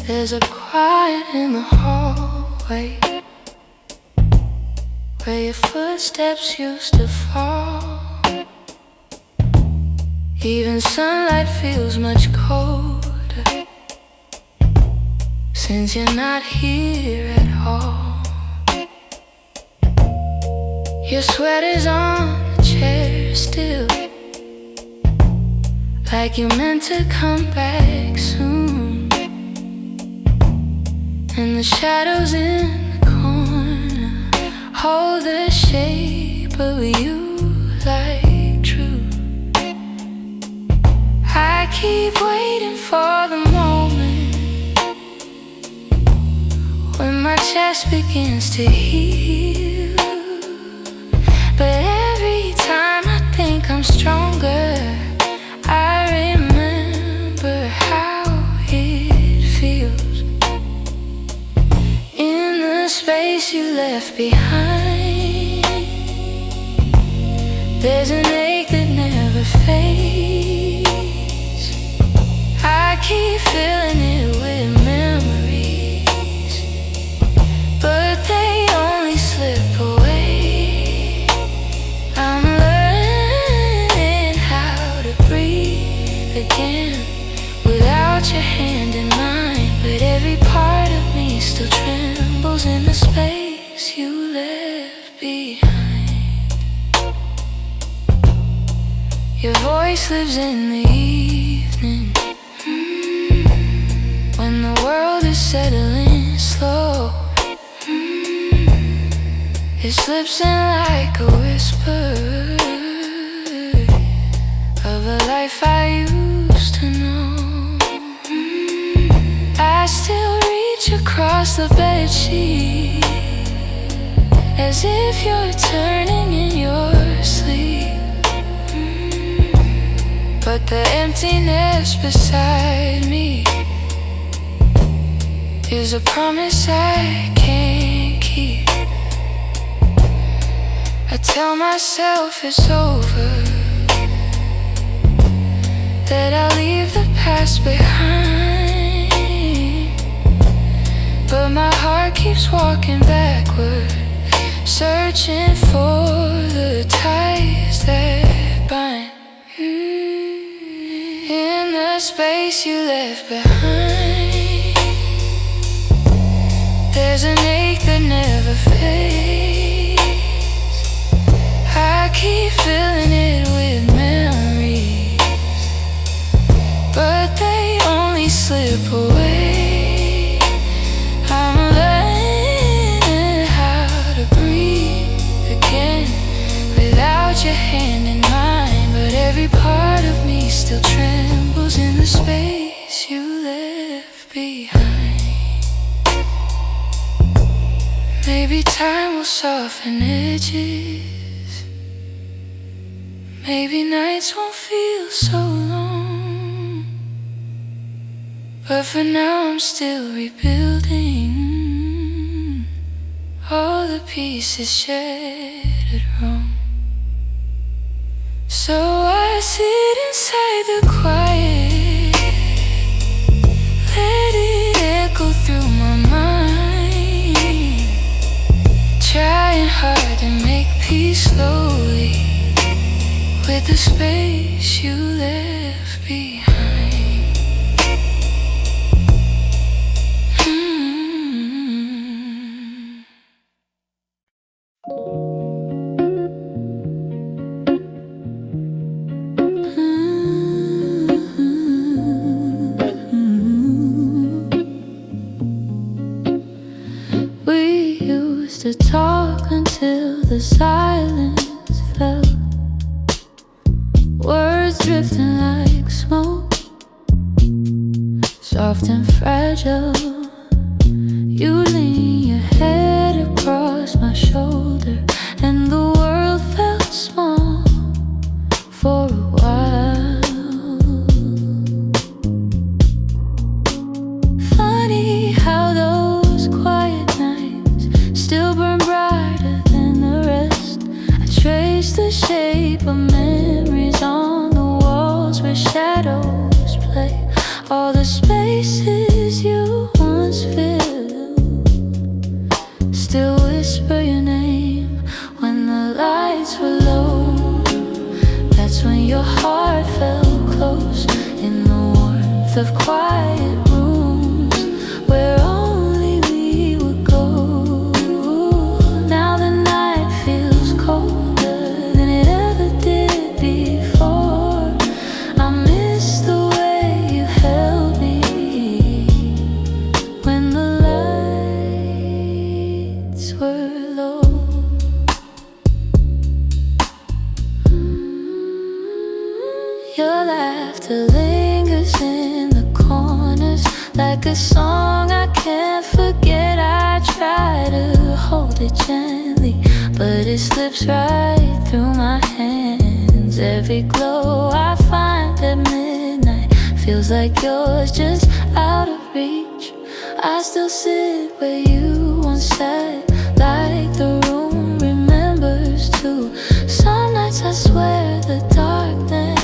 There's a quiet in the hallway where your footsteps used to fall. Even sunlight feels much colder since you're not here at all. Your sweater's on the chair still, like you meant to come back soon. And the shadows in the corner hold the shape of you like truth. I keep waiting for the moment when my chest begins to heal. But every time I think I'm stronger, I remember how it feels. In the space you left behind, there's an ache that never fades. I keep filling it with memories, but they only slip away. I'm learning how to breathe again without your hand in mine, but every part of me still trembles in the space you left behind. Your voice lives in the evening, when the world is settling slow. It slips in like a whisper of a life I used to know. I still reach across the bedsheet as if you're turning in your sleep. But the emptiness beside me is a promise I can't keep. I tell myself it's over, that I'll leave the past behind, but my heart keeps walking backward, searching for the ties that bind. In the space you left behind, there's an ache that never fades. I keep filling it with memories, but they only slip away. I'm learning how to breathe again without your hand in mine, but every part of me still trembles in the space you left behind. Maybe time will soften edges, maybe nights won't feel so long, but for now I'm still rebuilding all the pieces shattered wrong. So I sit inside the quiet, let it echo through my mind, trying hard to make peace slowly with the space you left behind. We used to talk until the silence fell, words drifting like smoke, soft and fragile. You lean your head across my shoulder, and the world felt small for a while. Funny how those quiet nights still burn brighter than the rest. I trace the shape of memories on the walls where shadows play, all the spaces you once filled still whisper your name when the lights were low. That's when your heart felt close in the warmth of quiet rooms where only we would go. Now the night feels colder than it ever did before. I miss the way you held me when the lights were low. Your laughter lingers in the corners like a song I can't forget. I try to hold it gently, but it slips right through my hands. Every glow I find at midnight feels like yours, just out of reach. I still sit where you once sat, like the room remembers too. Some nights I swear the darkness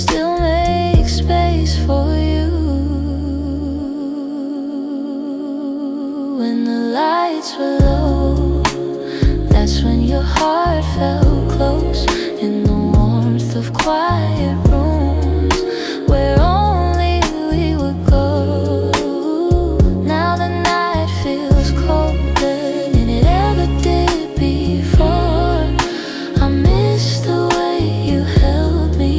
still makes space for you. When the lights were low, that's when your heart felt close in the warmth of quiet rooms where only we would go. Now the night feels colder than it ever did before. I miss the way you held me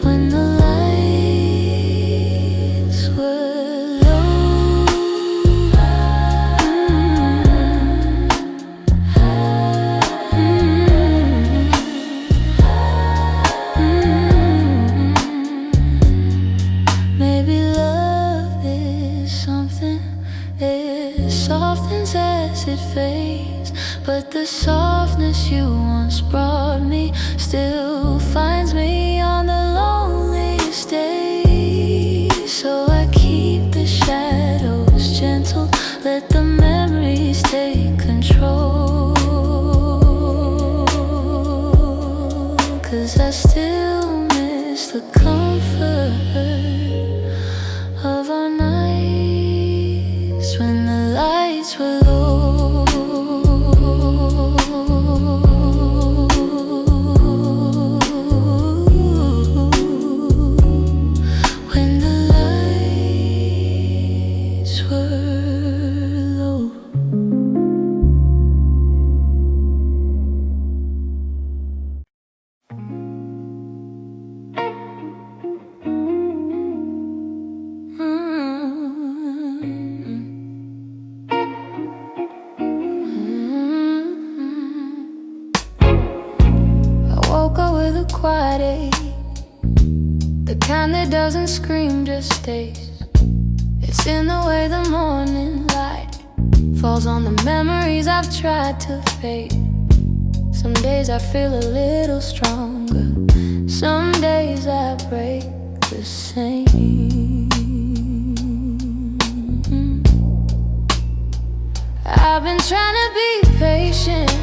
when the lights were low. Maybe love is something, it softens as it fades, but the softness you once brought me still finds me on the loneliest days. So I keep the shadows gentle, let the memories take control. 'Cause I still miss the comfort of our nights when the lights were low. When the lights were low. I woke up with a quiet ache, the kind that doesn't scream, just stays. It's in the way the morning light falls on the memories I've tried to fade. Some days I feel a little stronger, some days I break the same. I've been trying to be patient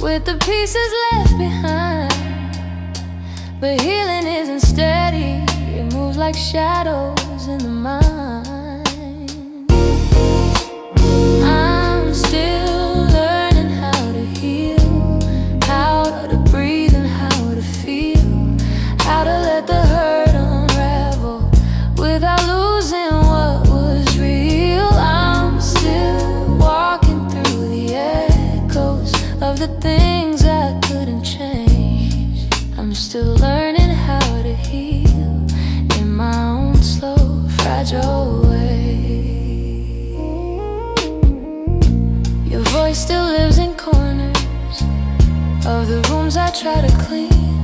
with the pieces left behind, but healing isn't steady, it moves like shadows in the mind. I'm still learning how to heal, how to breathe and how to feel, how to let the hurt unravel without losing what was real. I'm still walking through the echoes of the things I couldn't change. I'm still learning how to heal in my own slow, fragile way. Your voice still lives in corners of the rooms I try to clean,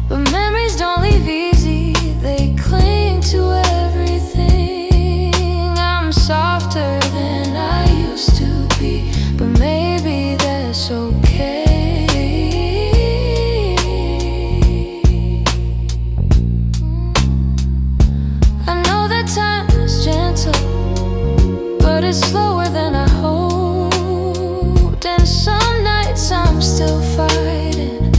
but memories don't leave easy, they cling to everything. I'm softer than I used to be, but maybe that's okay. I know that time is gentle, but it's slower than I hoped. And some nights I'm still fighting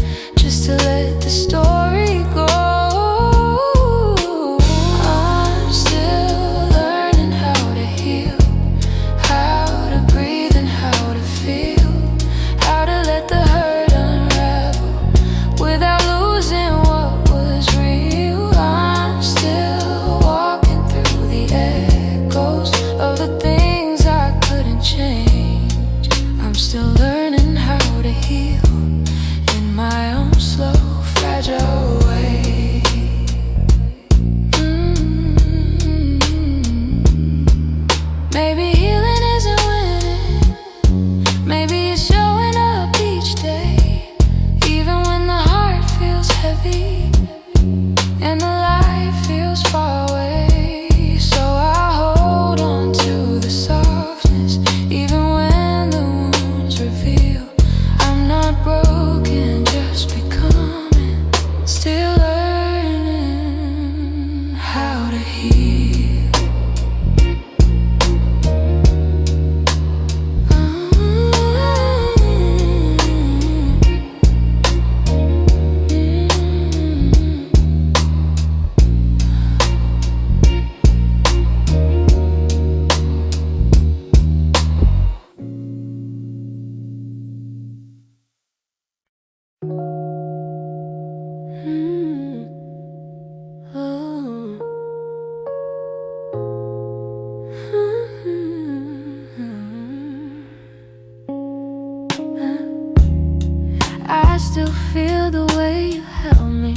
way you held me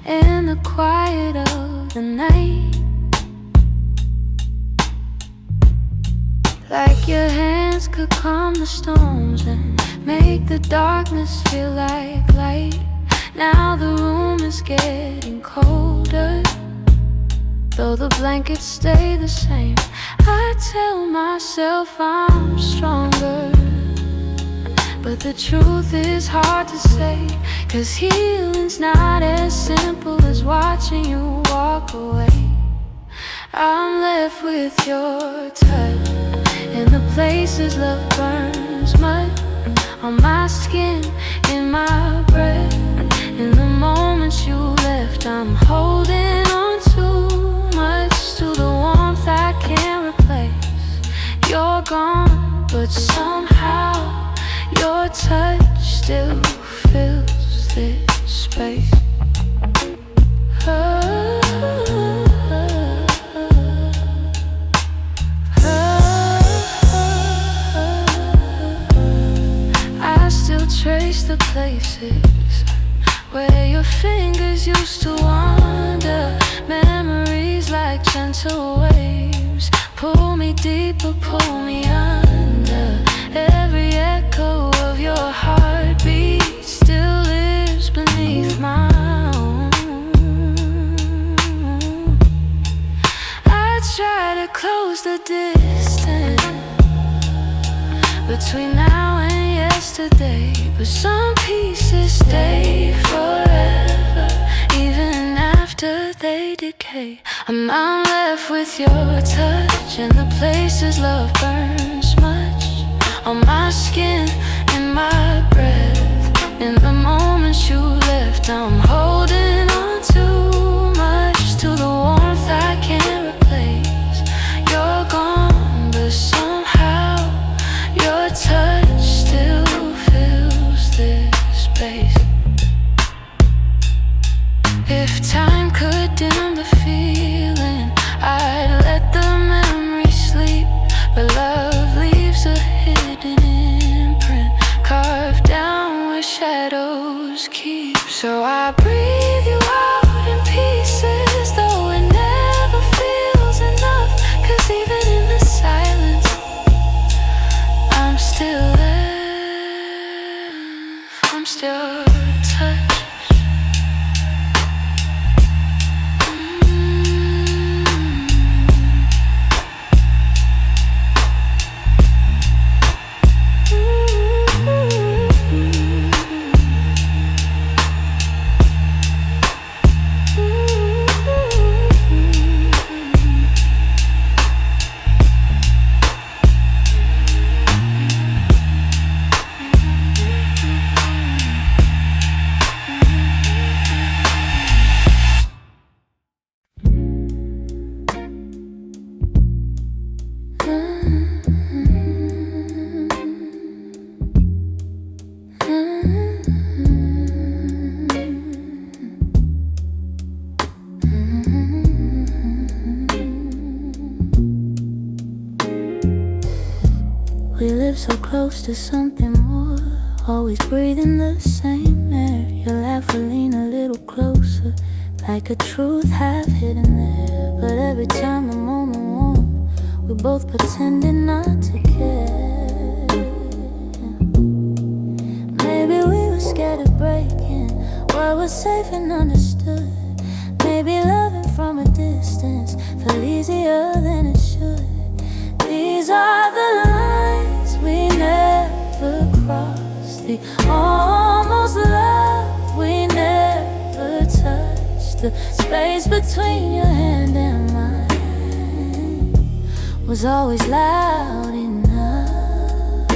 in the quiet of the night, like your hands could calm the storms and make the darkness feel like light. Now the room is getting colder, though the blankets stay the same. I tell myself I'm stronger, but the truth is hard to say, 'cause healing's not as simple as watching you walk away. I'm left with your touch in the places love burns mud, on my skin, in my breath. In the moments you left, I'm holding on too much to the warmth I can't replace. You're gone, but somehow your touch still fills this space. I still trace the places where your fingers used to wander. Memories like gentle waves pull me deeper, pull me under. Every echo of your heartbeat still lives beneath my own. I try to close the distance between now and yesterday, but some pieces stay forever, even after they decay. I'm left with your touch in the places love burns much, on my skin, in my breath. In the moments you left, I'm holding on too much to the warmth I can't replace. You're gone, but somehow your touch still fills this space. If time could dim the feeling, I'd let the memory sleep, but love leaves a hidden imprint, carved down where shadows keep. So I breathe you out in pieces, though it never feels enough, 'cause even in the silence, I'm still there. I'm still touched. We live so close to something more, always breathing the same air. Your laugh will lean a little closer, like a truth half hidden there. But every time the moment warm, we both pretending not to care. Maybe we were scared of breaking what was safe and understood. Maybe loving from a distance felt easier than it should. These are the lines we never crossed, the almost love we never touched. The space between your hand and mine was always loud enough.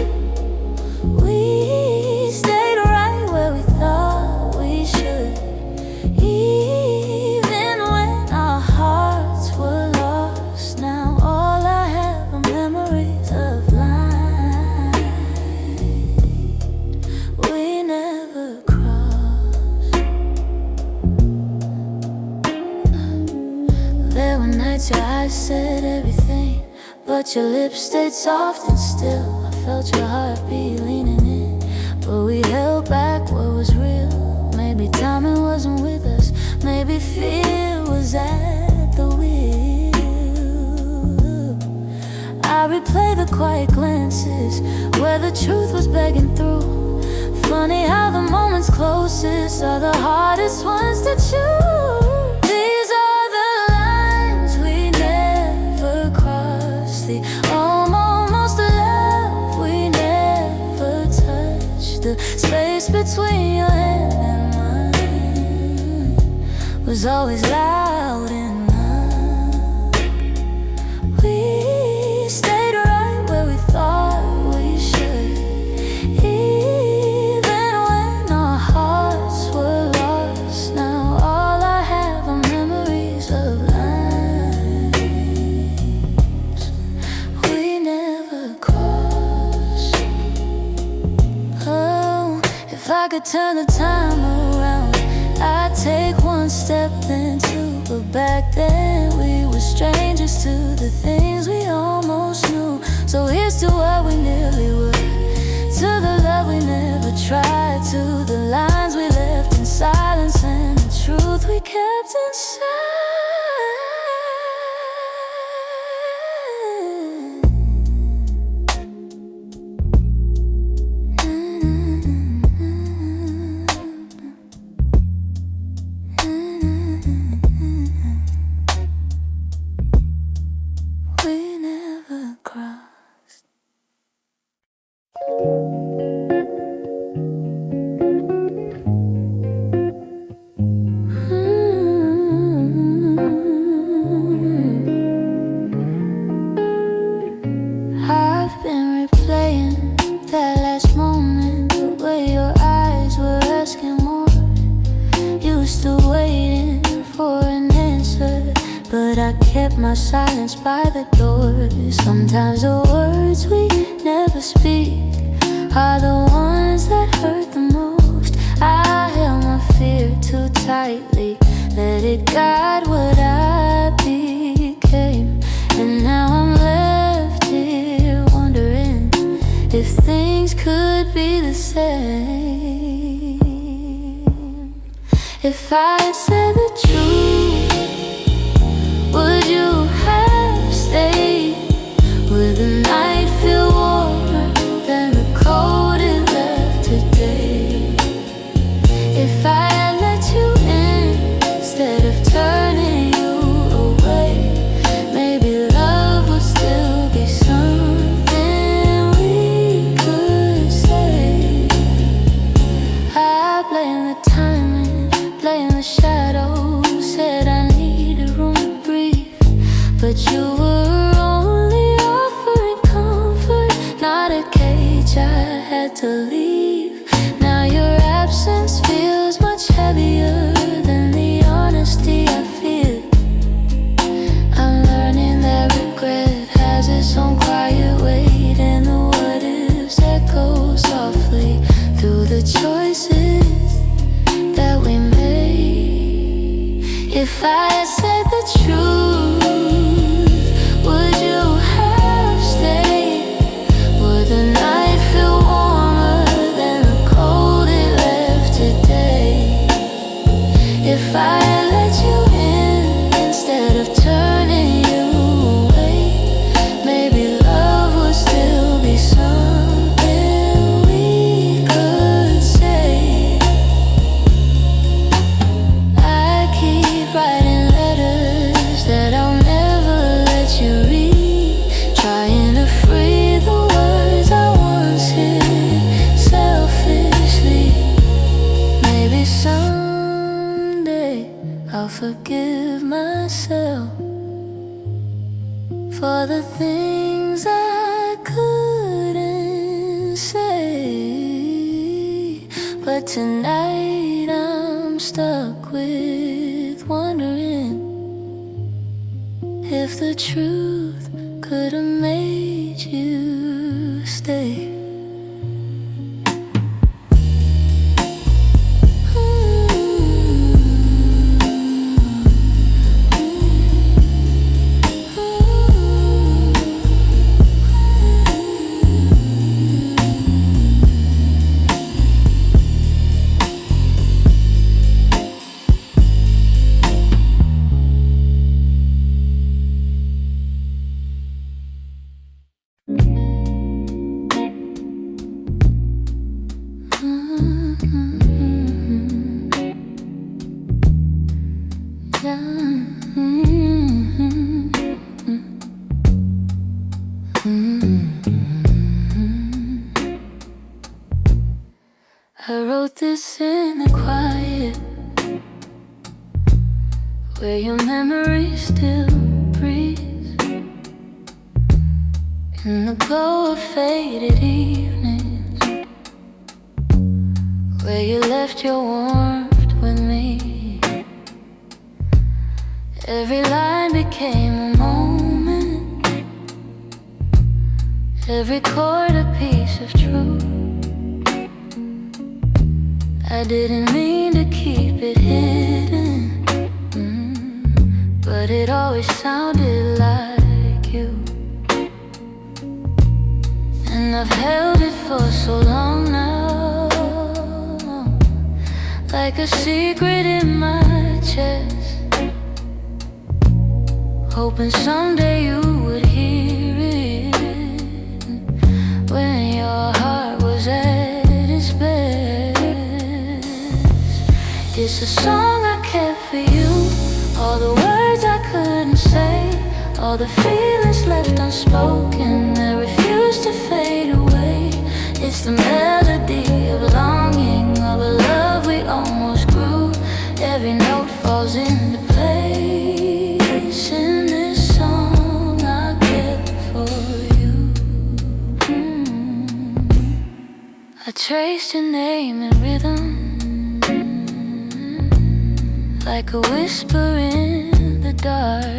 We stayed right where we thought we should, even when our hearts were lost. Now all I have are memories of lines we never crossed. There were nights your eyes said everything, but your lips stayed soft and still. I felt your heartbeat leaning in, but we held back what was real. Maybe quiet glances where the truth was begging through. Funny how the moments closest are the hardest ones to choose. These are the lines we never crossed, the almost love we never touched. The space between your hand and mine was always loud enough. We stayed right where we thought we should, even when our hearts were lost. Now all I have are memories of lines we never crossed. Oh, if I could turn the time around, I'd take one step then two, but back then we were strangers to the things we almost knew. So here's to what we nearly were, to the love we never tried, to the lines we left in silence and the truth we kept inside. We never crossed. I've been replaying that last moment, the way your eyes were asking more. You were still waiting for an answer, but I kept my silence by the door. Sometimes the words we never speak are the ones that hurt the most. I held my fear too tightly, let it guide what I became. And now I'm left here wondering if things could be the same. If I had said the truth, would you have stayed? Would the night feel warmer than the cold it left today? If I had let you in instead of turning you away, maybe love would still be something we could say. I blame the timing, blame the shadows, said I needed room to breathe, but you were only offering comfort, not a cage I had to leave. Now your absence feels much heavier than the honesty I feel. I'm learning that regret has its own quiet weight, and the what ifs echo softly through the choices that we made. If I had said the truth, would you have stayed? Would the night feel warmer than the cold it left today? If I had let you in instead of turning you away, maybe love would still be something we could say. I keep writing letters that I'll never let you read, trying to free the words I once hid selfishly. Maybe someday I'll forgive myself for the things I couldn't say. But tonight I'm stuck with wondering if the truth could have made you stay. where your memory still breathes in the glow of faded evenings, where you left your warmth with me. Every line became a moment, every chord a piece of truth. I didn't mean to keep it hidden, but it always sounded like you. And I've held it for so long now, like a secret in my chest, hoping someday you would hear it when your heart was at its best. It's a song I kept for you, all the words I couldn't say, all the feelings left unspoken that refuse to fade away. It's the melody of longing, of a love we almost grew. Every note falls into place in this song I kept for you. I traced your name in rhythm, like a whisper in the dark.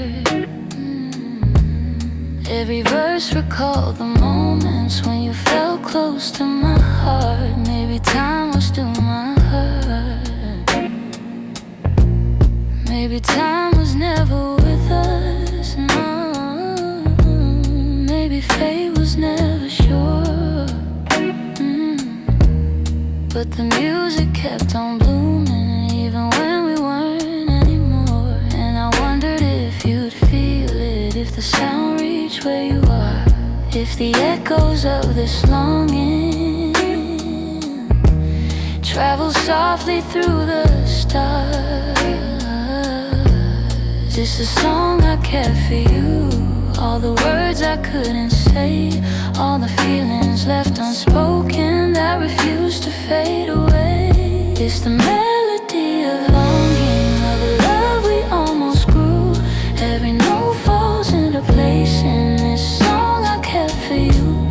Every verse recalled the moments when you felt close to my heart. Maybe time was still my heart. Maybe time was never with us, no. Maybe fate was never sure. But the music kept on blooming even when we weren't anymore. And I wondered if you'd feel it, if the sound reached where you are, if the echoes of this longing travel softly through the stars. It's a song I kept for you, all the words I couldn't say, all the feelings left unspoken that refuse to fade away. It's the melody of longing, of a love we almost grew. Every note falls into place in this song I kept for you.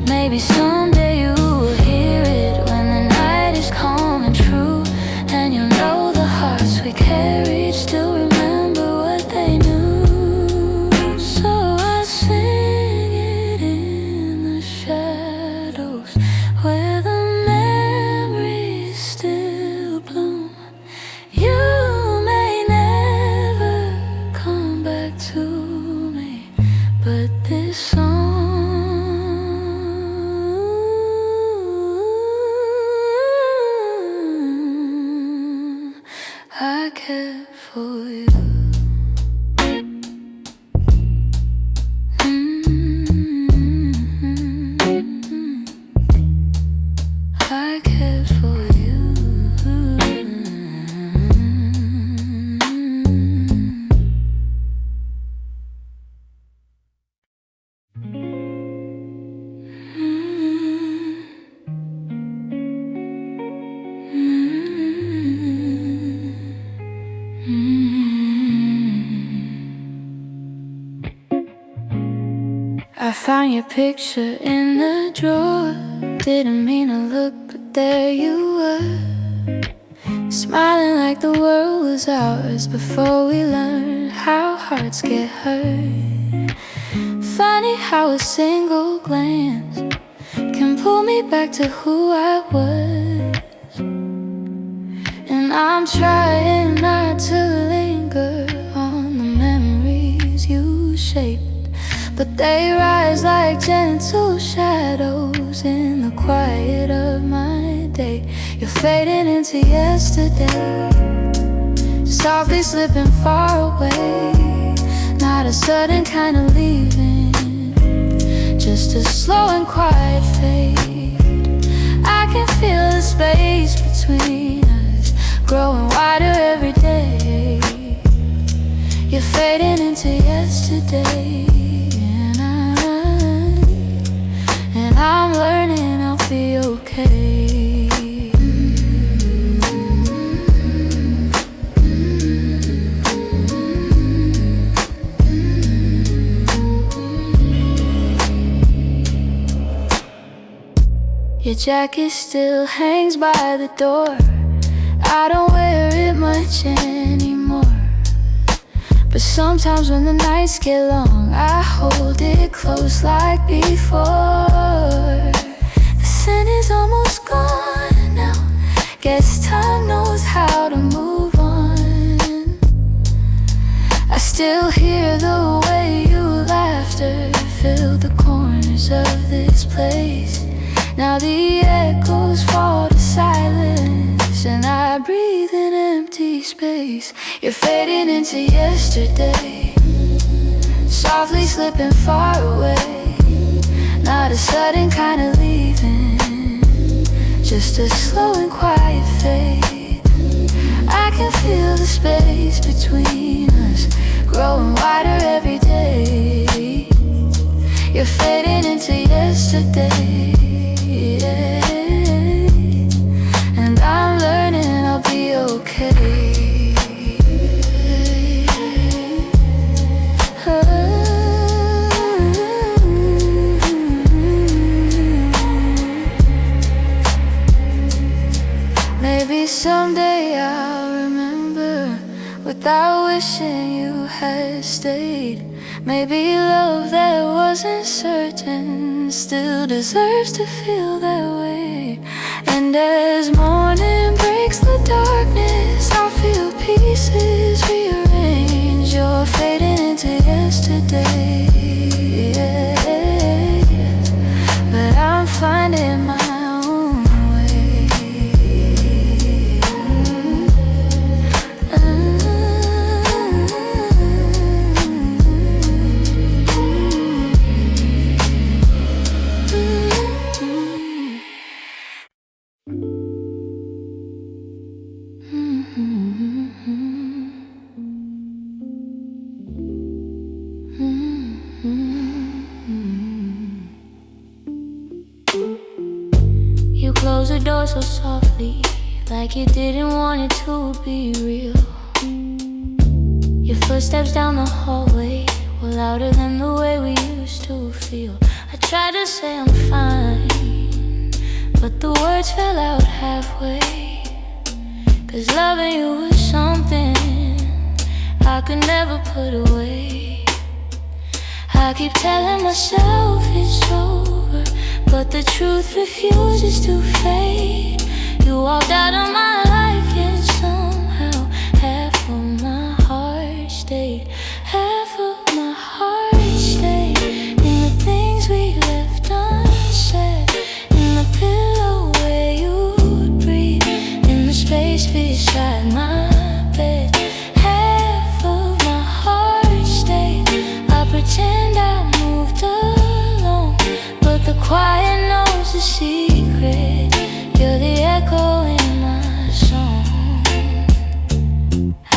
Maybe someday you will hear it when the night is calm and true, and you'll know the hearts we carried still remember what they knew. So I sing it in the shadows where the memories still bloom. You may never come back to me, but this song I kept for you. I kept for you. I found your picture in the drawer. Didn't mean to look, but there you were, smiling like the world was ours before we learned how hearts get hurt. Funny how a single glance can pull me back to who I was. And I'm trying not to linger on the memories you shaped, but they rise like gentle shadows in the quiet of my day. You're fading into yesterday, softly slipping far away. Not a sudden kind of leaving, just a slow and quiet fade. I can feel the space between us growing wider every day. You're fading into yesterday, and I'm learning I'll be okay. Your jacket still hangs by the door. I don't wear it much anymore, but sometimes when the nights get long, I hold it close like before. The scent is almost gone now. Guess time knows how to move on. I still hear the way your laughter filled the corners of this place. Now the echoes fall to silence, and I breathe in empty space. You're fading into yesterday, softly slipping far away. Not a sudden kind of leaving, just a slow and quiet fade. I can feel the space between us growing wider every day. You're fading into yesterday, yeah. And I'm learning I'll be okay. Maybe someday I'll remember without wishing you had stayed. Maybe love that wasn't certain still deserves to feel that way. And as morning breaks the darkness, I'll feel pieces rearrange. You're fading into yesterday, yeah. But I'm finding my own way. You close the door so softly, like you didn't want it to be real. Your footsteps down the hallway were louder than the way we used to feel. I tried to say I'm fine, but the words fell out halfway. 'Cause loving you was something I could never put away. I keep telling myself it's over, but the truth refuses to fade. You walked out of my life, yet somehow half of my heart stayed. Half of my heart stayed in the things we left unsaid, in the pillow where you'd breathe, in the space beside my bed. Half of my heart stayed. I pretend I moved along, but the quiet knows the secret. You're the echo in my song.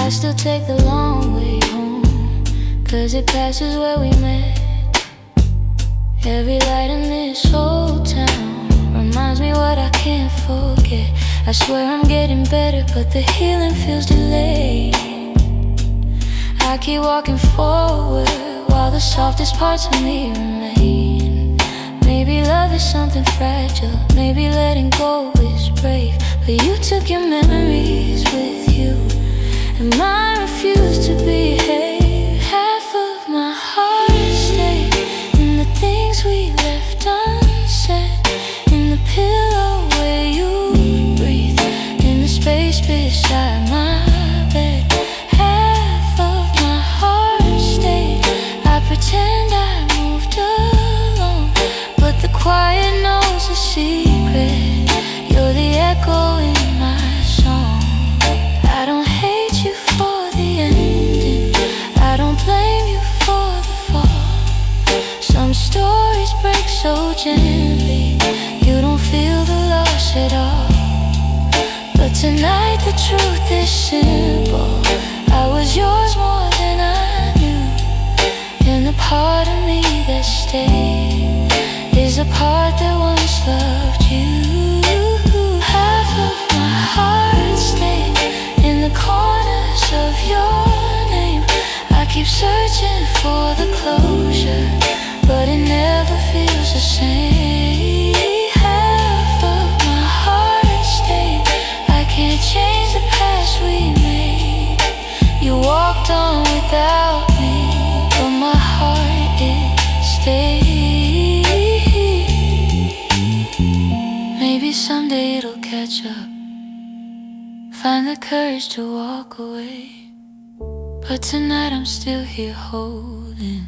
I still take the long way home, 'cause it passes where we met. Every light in this old town reminds me what I can't forget. I swear I'm getting better, but the healing feels delayed. I keep walking forward while the softest parts of me remain. Maybe love is something fragile, maybe letting go is brave. But you took your memories with you, and mine refused to behave. Half of my heart stayed in the things we left unsaid, in the pillow where you breathe, in the space beside my bed. Half of my heart stayed. I pretend I moved along, but the quiet knows the secret. You're the echo in my song. I don't hate you for the ending, I don't blame you for the fall. Some stories break so gently, you don't feel the loss at all. But tonight the truth is simple, I was yours more than I knew. And the part of me that stayed is a part that once loved you. Half of my heart stayed in the corners of your name. I keep searching for the closure, but it never feels the same. Half of find the courage to walk away, but tonight I'm still here holding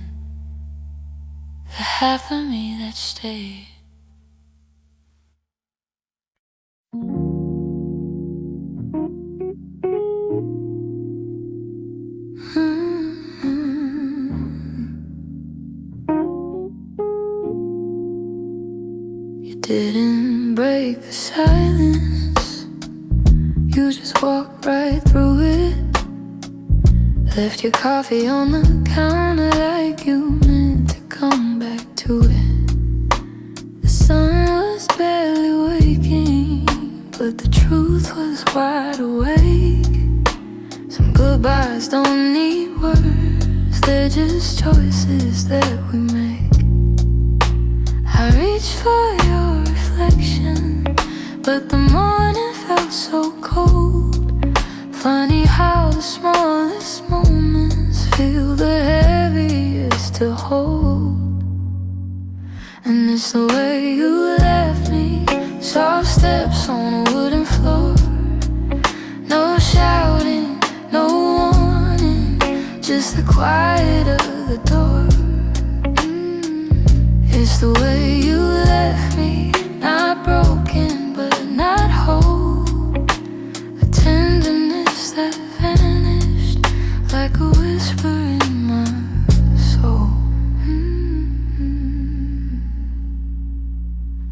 the half of me that stayed. You didn't break the silence, you just walked right through it. Left your coffee on the counter like you meant to come back to it. The sun was barely waking, but the truth was wide awake. Some goodbyes don't need words, they're just choices that we make. I reached for your reflection, but the morning felt so cold. Funny how the smallest moments feel the heaviest to hold. And it's the way you left me, soft steps on a wooden floor. No shouting, no warning, just the quiet of the door. It's the way you left me, not broken but not whole. A tenderness that vanished like a whisper in my soul.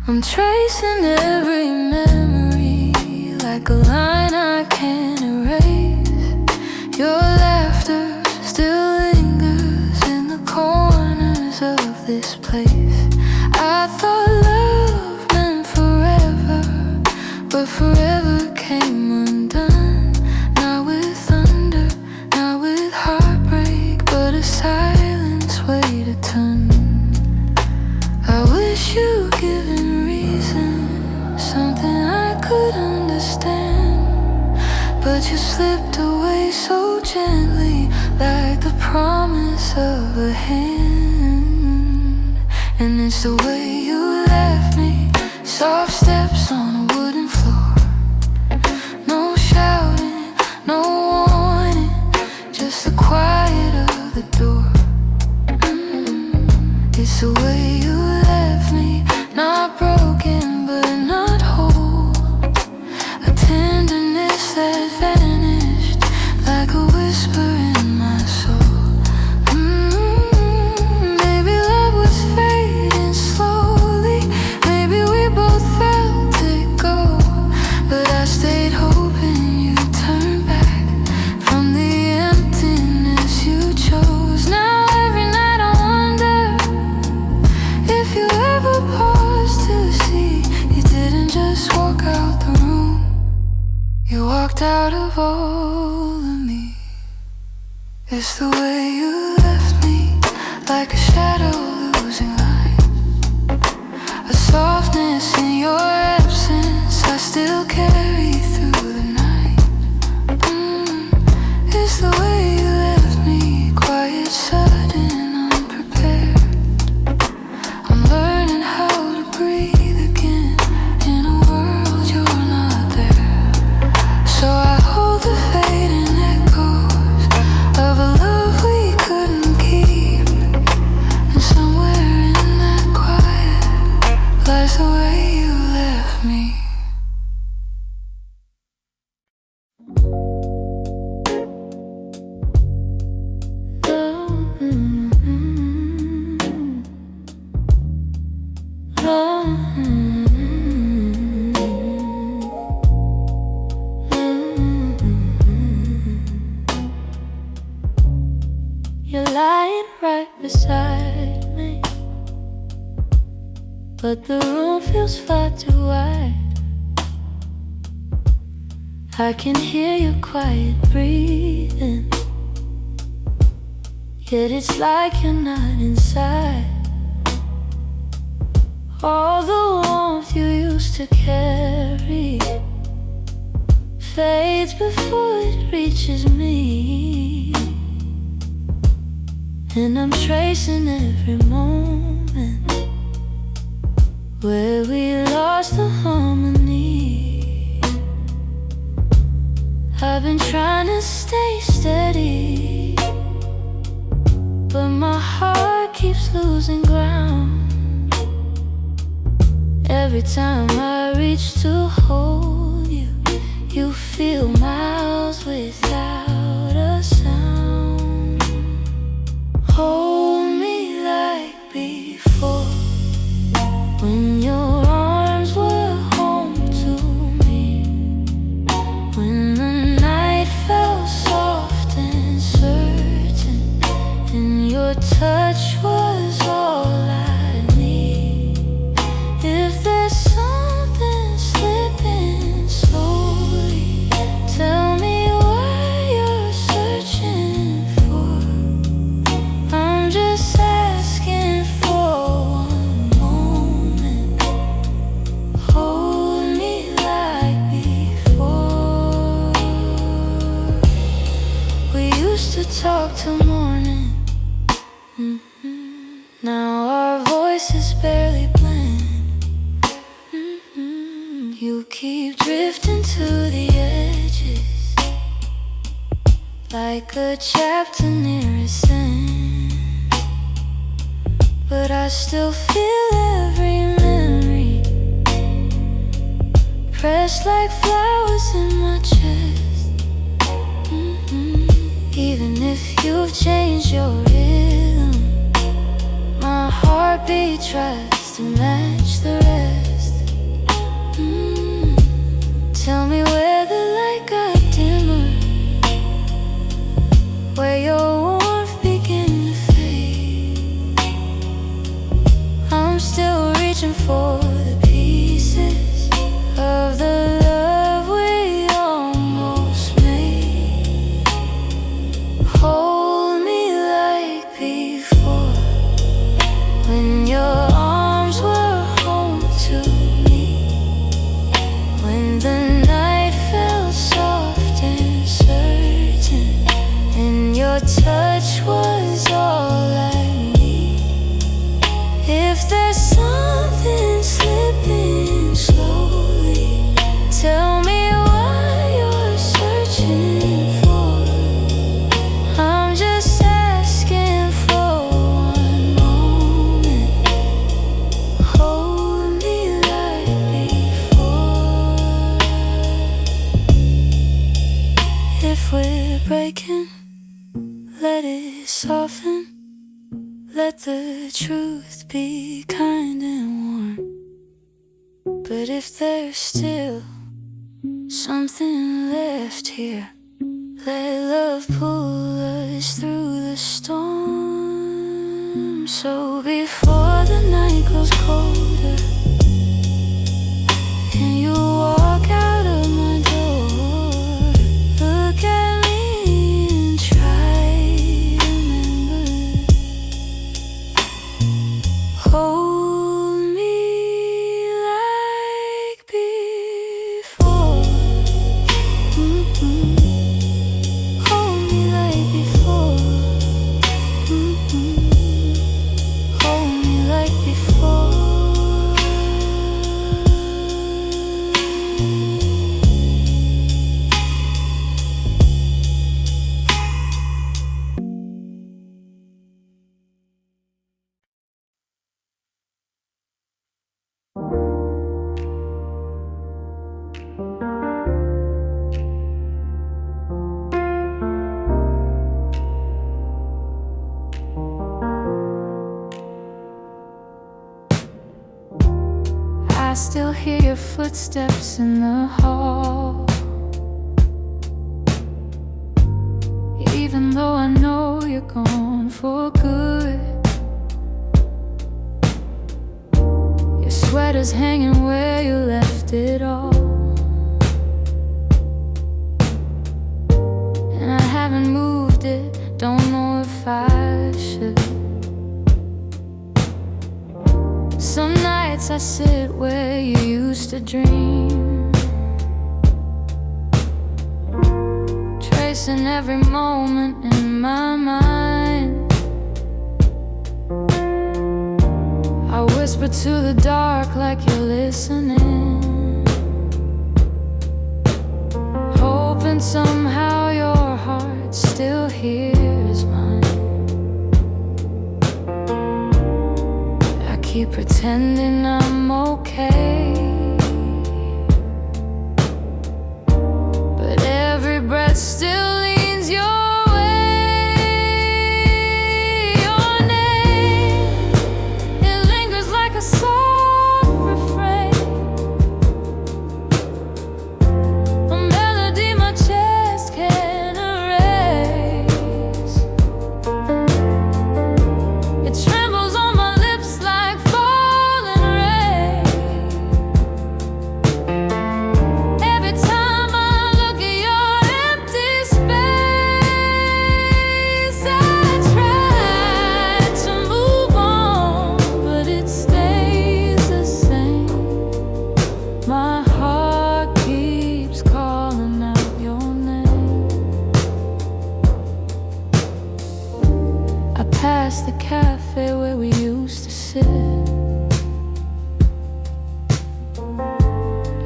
I'm tracing every memory like a line I can't erase. Your laughter still lingers in the corners of this place. I thought love meant forever, but forever came undone. Not with thunder, not with heartbreak, but a silence weighed a ton. I wish you'd given reason, something I could understand, but you slipped away so gently, like the promise of a hand. And it's the way you left me, soft steps on a wooden floor. No shouting, no warning, just the quiet of the door. It's the way you left me, not broken but not whole. A tenderness that vanished like a whisper in my soul. Maybe love was fading slowly, maybe we both felt it go, but I stayed hoping you'd turn back from the emptiness you chose. Now every night I wonder if you ever paused to see you didn't just walk out the room, you walked out of all of me. It's the way you left me, like a shadow losing light. A softness in your absence I still carry through the night. It's the way you left me, quiet, sudden, unprepared. I'm learning how to breathe again in a world you're not there. So I hold the fading echoes of a love we couldn't keep, and somewhere in that quiet lies the way you left me. You're lying right beside me, but the room feels far too wide. I can hear your quiet breathing, yet it's like you're not inside. All the warmth you used to carry fades before it reaches me, and I'm tracing every moment where we lost the harmony. I've been trying to stay steady, but my heart keeps losing ground. Every time I reach to hold you, you feel miles without a sound. Hold me like before, when your arms were home to me, when the night felt soft and certain, and your touch was all I need. If there's something slipping slowly, tell me what you're searching for. I'm just asking for one moment. Hold me like before. We used to talk till morning. Now our voices barely blend. You keep drifting to the edges, like a chapter near its end. But I still feel every memory, pressed like flowers in my chest. Even if you've changed your rhythm, my heartbeat tries to match the rest. Tell me where the light got dimmer, where your warmth began to fade. I'm still reaching for the pieces of the love we almost made. Hold me like before, when your arms were home to me, when the night felt soft and certain, and your touch was all I need. If there's something slipping slowly, tell me what you're searching for. I'm just asking for one moment. Hold me like before. If we're breaking, let it soften. Let the truth be kind and warm. But if there's still something left here, let love pull us through the storm. So before the night grows colder and you walk out of my door, look at me and try to remember. Hold me like before. Hold me like before. Hold me like before. I still hear your footsteps in the hall, even though I know you're gone for good. Your sweater's hanging where you left it all, and I haven't moved it, don't know if I should. Some nights I sit where you used to dream, tracing every moment in my mind. I whisper to the dark like you're listening, hoping and somehow your heart still hears mine. I keep pretending I'm okay, but every breath still leans your way. Your name, it lingers like a soft refrain, a melody my chest can't erase. It trembles on my lips like falling rain. Every time I look at your empty space, I try to move on, but it stays the same. My heart keeps calling out your name. I pass the cafe where we used to sit.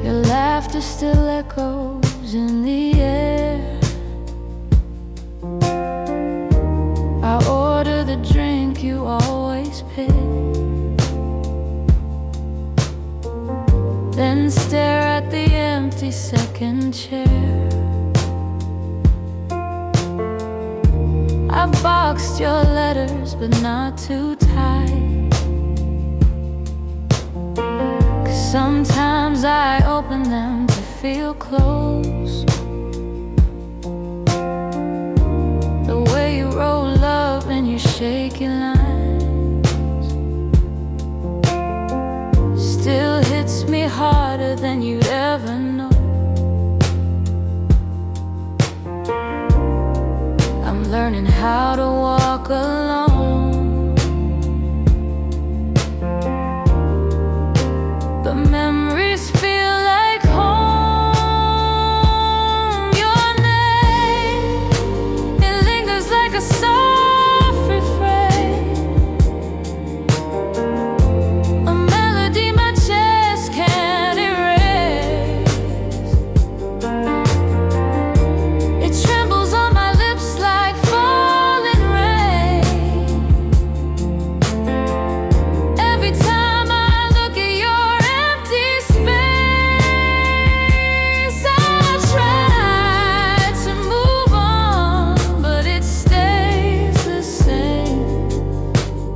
Your laughter still echoes in the air. I order the drink you always pick, then stare at the empty second chair. I've boxed your letters, but not too tight, 'cause sometimes I open them to feel close. The way you roll up in your shaky lines still hits me harder than you'd ever know. I'm learning how to walk alone, but memories feel like home. Your name, it lingers like a soft refrain, a melody my chest can't erase. It trembles on my lips like falling rain. Every time I look at your empty space, I try to move on, but it stays the same.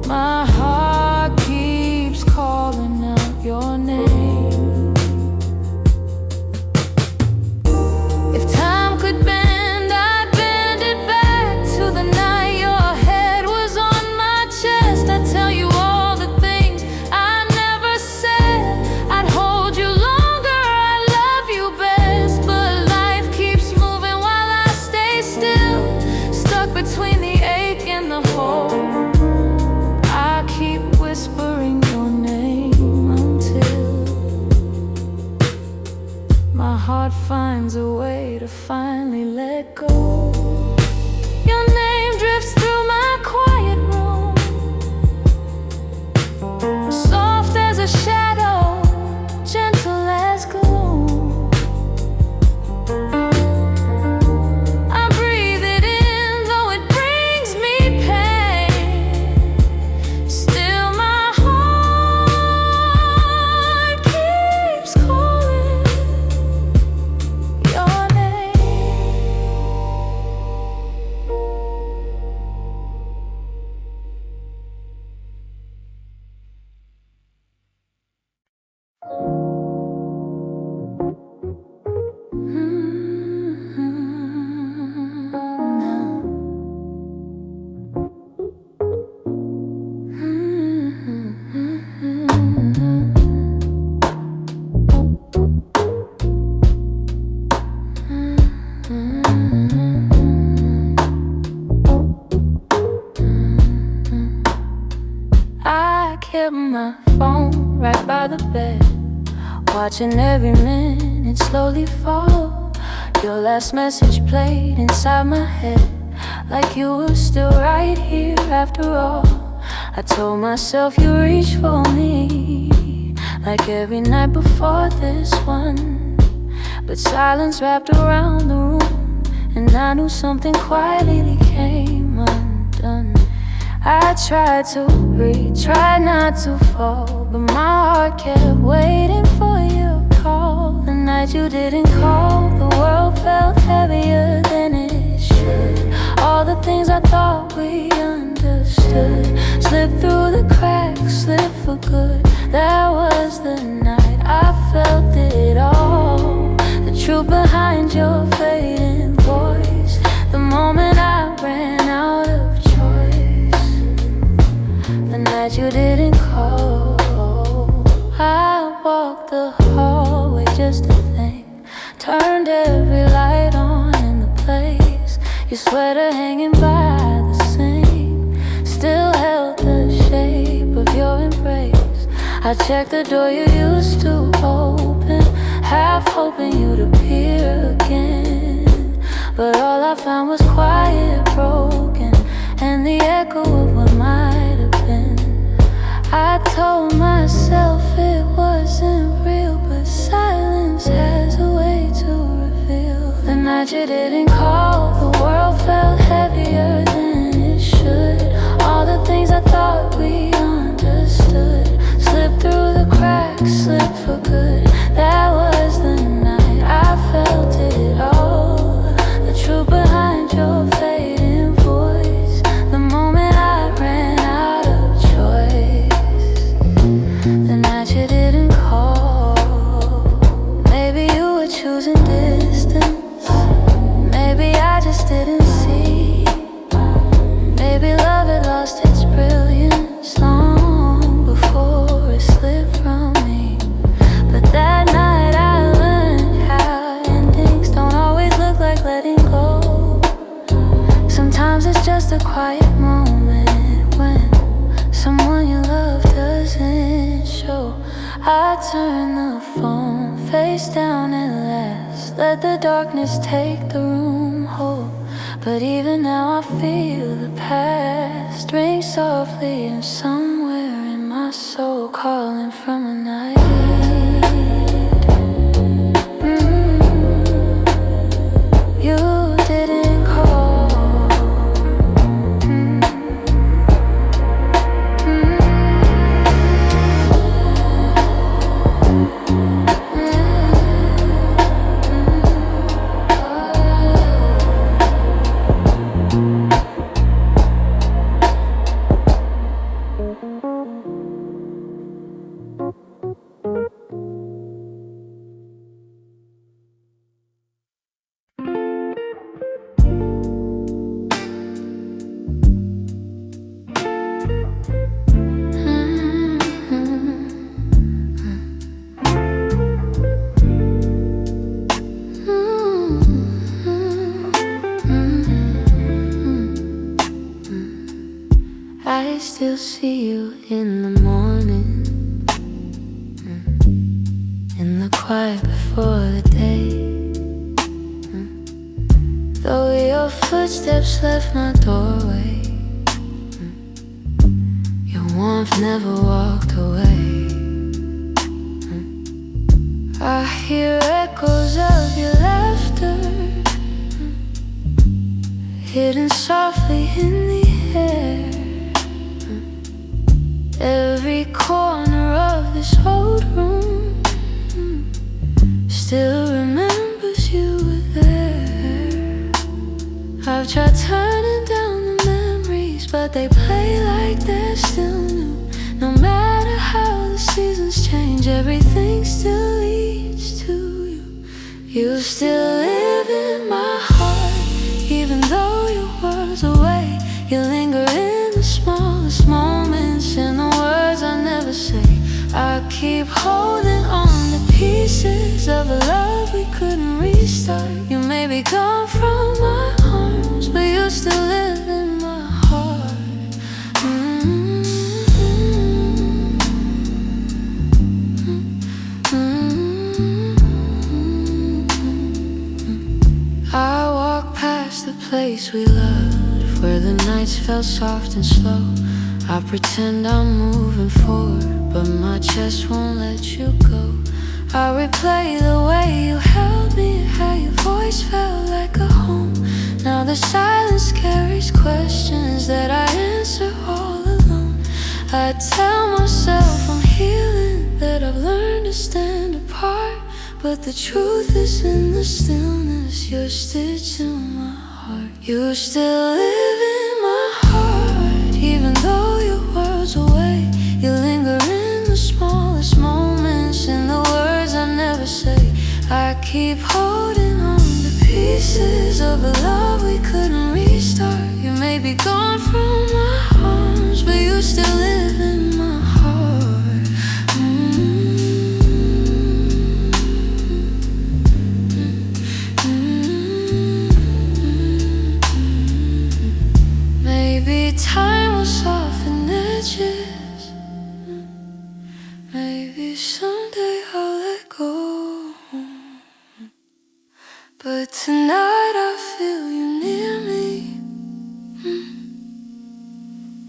My heart keeps calling out your name. If time could bend, I'd bend it back to the night your head was on my chest. I'd tell you all the things I never said. I'd hold you longer, I love you best. But life keeps moving while I stay still, stuck between the ache and the hole. I keep whispering your name until my heart finds a way to finally let go. Your name drifts through my quiet room, soft as a shadow, gentle as gloom. I breathe it in, though it brings me pain. Still my heart keeps calling your name. I kept my phone right by the bed, watching every minute slowly fall. Your last message played inside my head, like you were still right here after all. I told myself you reached for me, like every night before this one. But silence wrapped around the room, and I knew something quietly came undone. I tried to breathe, tried not to fall, but my heart kept waiting for your call. The night you didn't call, the world felt heavier than it should. All the things I thought we understood slipped through the cracks, slipped for good. That was the night I felt it all, the truth behind your fading voice. The moment I ran out of choice, the night you didn't call. I walked the hallway just to think, turned every light on in the place. Your sweater hanging by the sink still held the shape of your embrace. I checked the door you used to open, half hoping you'd appear again, but all I found was quiet, broken, and the echo of what might have been. I told myself it wasn't real, but silence has a way to reveal. The night you didn't call, the world felt heavier than it should. All the things I thought we understood slipped through the cracks, slipped for good. That was the night I felt it all, the truth behind your fading voice. The moment I ran out of choice, the night you didn't call. Maybe you were choosing distance, maybe I just didn't see. Maybe love had lost its brilliance long before it slipped from me. But that night I learned how endings don't always look like letting go. Sometimes it's just a quiet moment when someone you love doesn't show. I turn the phone face down at last, let the darkness take the room whole. But even now I feel the past ring softly, and somewhere in my soul calling from a night you didn't call. I still see you in the morning, in the quiet before the day. Though your footsteps left my doorway, your warmth never walked away. I hear echoes of your laughter, hidden softly in the air. Every corner of this old room still remembers you were there. I've tried turning down the memories, but they play like they're still new. No matter how the seasons change, everything still leads to you. You still live in my heart, even though your world's away. You linger in the smallest moments, in the words I never say. I keep holding on to pieces of a love we couldn't restart. You may be gone from my arms, but you still live in my heart. I walk past the place we loved, where the nights felt soft and slow. I pretend I'm moving forward, but my chest won't let you go. I replay the way you held me, how your voice felt like a home. Now the silence carries questions that I answer all alone. I tell myself I'm healing, that I've learned to stand apart, but the truth is in the stillness. You're stitched in my heart. You still live in my heart, even though your world's away. You linger in the smallest moments, in the words I never say. I keep holding on to pieces of a love we couldn't restart. You may be gone from my arms, but you still live in my heart. Maybe time will soften edges. Maybe someday I'll let go. But tonight I feel you near me,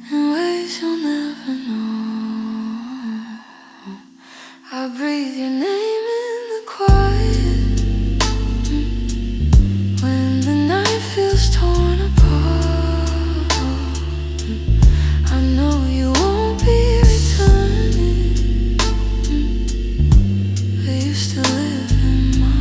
in ways you'll never know. I breathe your name in the quiet, when the night feels torn apart. I know you won't be returning, but you still live in my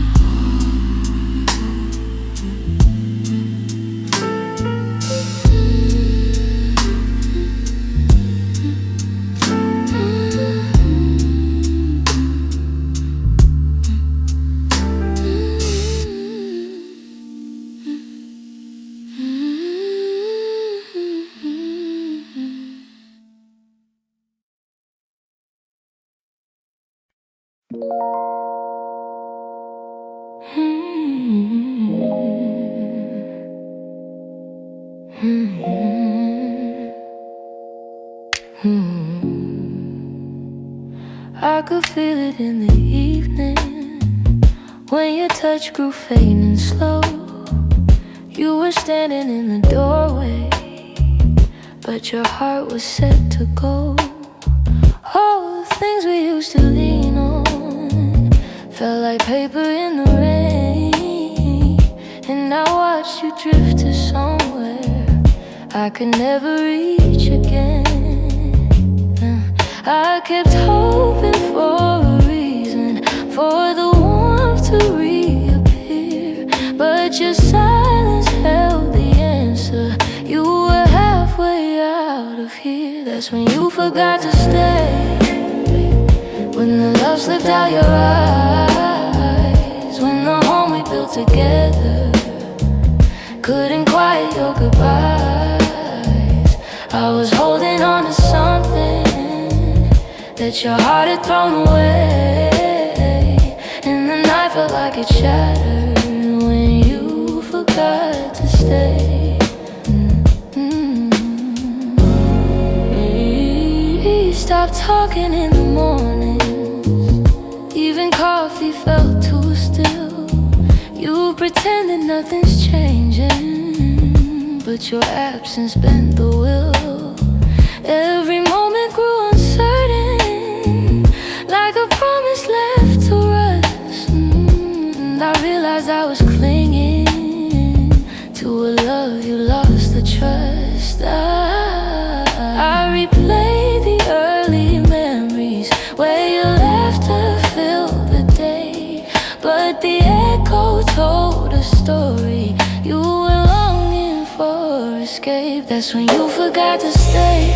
I could feel it in the evening, when your touch grew faint and slow. You were standing in the doorway, but your heart was set to go. All the things we used to lean on felt like paper in the rain, and I watched you drift to somewhere I could never reach again. I kept hoping for a reason for the warmth to reappear, but your silence held the answer. You were halfway out of here. That's when you forgot to stay, when the love slipped out your eyes, when the home we built together couldn't quiet your goodbyes. I was holding on to something that your heart had thrown away, and the night felt like it shattered when you forgot to stay. We stopped talking in the mornings, even coffee felt too still. You pretended nothing's changing, but your absence bent the will. Every moment grew uncertain, like a promise left to rust. And I realized I was clinging to a love you lost the trust. I replayed the early memories where your laughter filled the day, but the echo told a story. You were longing for escape. That's when you forgot to stay,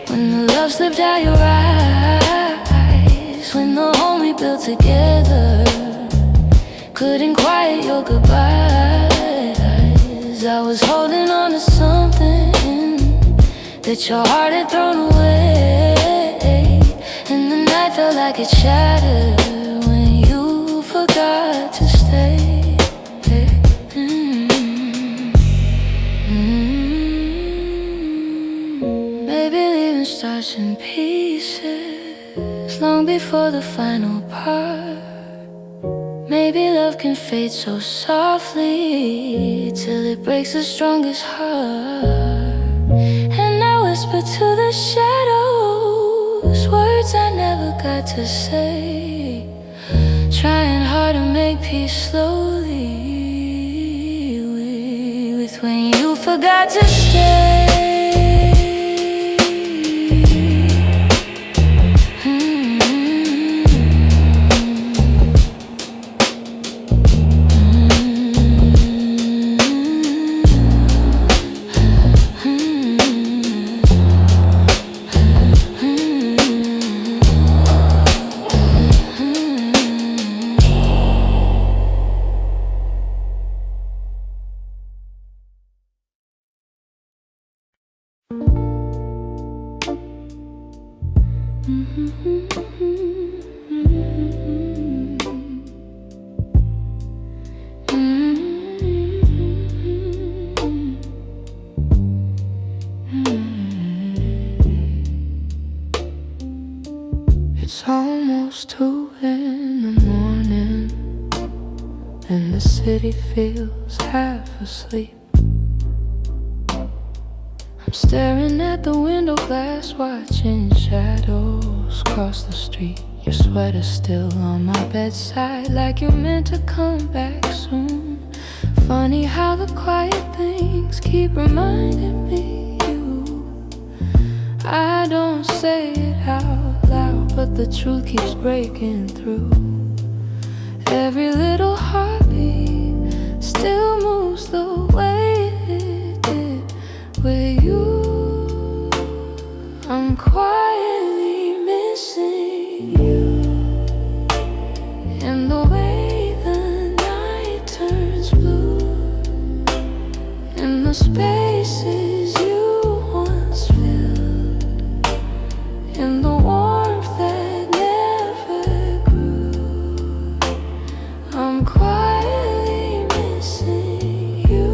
when the love slipped out your eyes, when the home we built together couldn't quiet your goodbyes. I was holding on to something that your heart had thrown away, and the night felt like it shattered when you forgot to stay. Maybe leaving starts in pieces long before the final part. Maybe love can fade so softly till it breaks the strongest heart. And I whisper to the shadows words I never got to say, trying hard to make peace slowly got to stay. It's almost 2 in the morning, and the city feels half asleep. I'm staring at the window glass, watching shadows cross the street. Your sweater's still on my bedside, like you're meant to come back soon. Funny how the quiet things keep reminding me you. I don't say it out loud, but the truth keeps breaking through. Every little heartbeat still moves the way it did with you. I'm quietly missing you, and the way the night turns blue, and the spaces you once filled, and the warmth that never grew. I'm quietly missing you.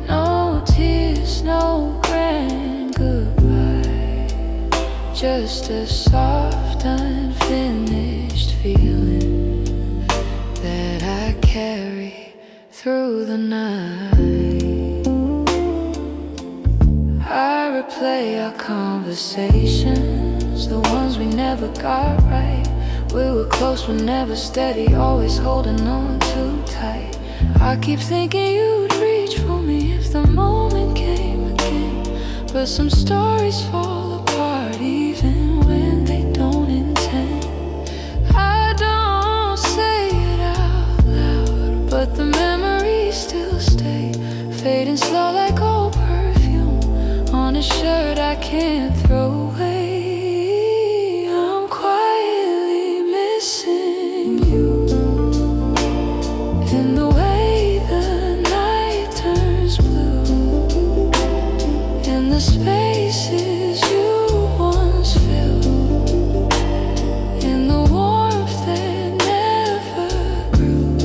No tears, no grand goodbye, just a soft, unfinished feeling that I carry through the night. I replay our conversations, the ones we never got right. We were close but never steady, always holding on too tight. I keep thinking you'd reach for me if the moment came again, but some stories fall apart even when they don't intend. I don't say it out loud, but the memories still stay, fading slow like old perfume on a shirt I can't throw away. I'm quietly missing you, in the way the night turns blue, in the spaces you once filled, in the warmth that never grew.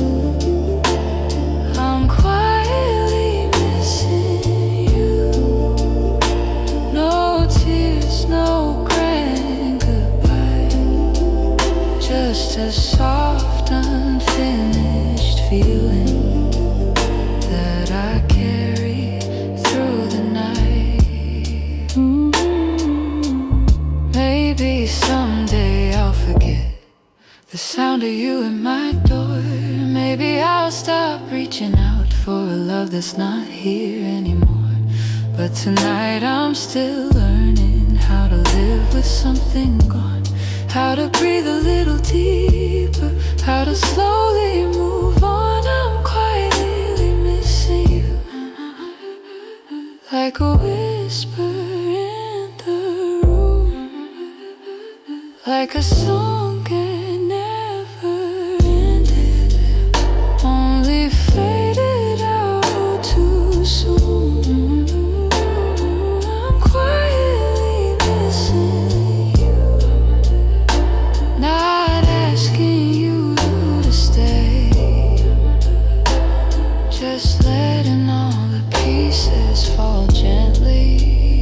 I'm quietly missing you. No tears, no grand goodbye, just a soft, unfinished feeling that I carry through the night. Maybe someday I'll forget the sound of you at my door. Maybe I'll stop reaching out for a love that's not here anymore. But tonight I'm still learning how to live with something gone, how to breathe a little deeper, how to slowly move on. I'm quietly missing you, like a whisper in the room, like a song that never ended, only faded out too soon. I'm quietly missing you, not asking you to stay, just letting all the pieces fall gently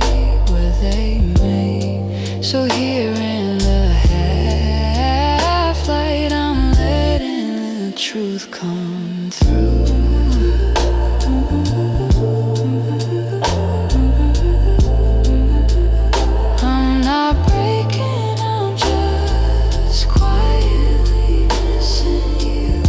where they may. So here in the half light, I'm letting the truth come through. I'm not breaking, I'm just quietly missing you.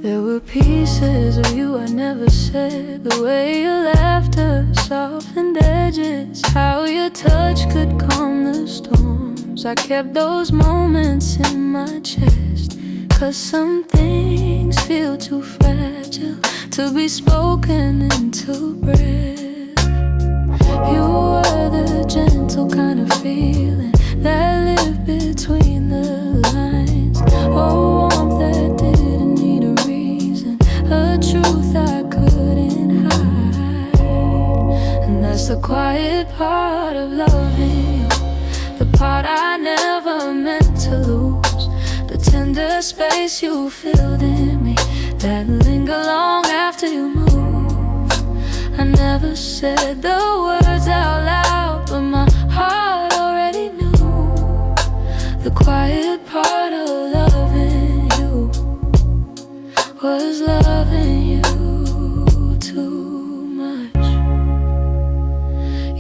There were pieces of you I never said. The way your laughter softened edges, how your touch could calm the storms. I kept those moments in my chest, 'cause some things feel too fragile to be spoken into breath. You were the gentle kind of feeling that lived between the lines. Oh, warmth that didn't need a reason, a truth I couldn't hide. And that's the quiet part of loving you, the part I never meant to lose. The tender space you filled in me, that linger long after you move. I never said the words out loud, but my heart already knew. The quiet part of loving you was loving you too much.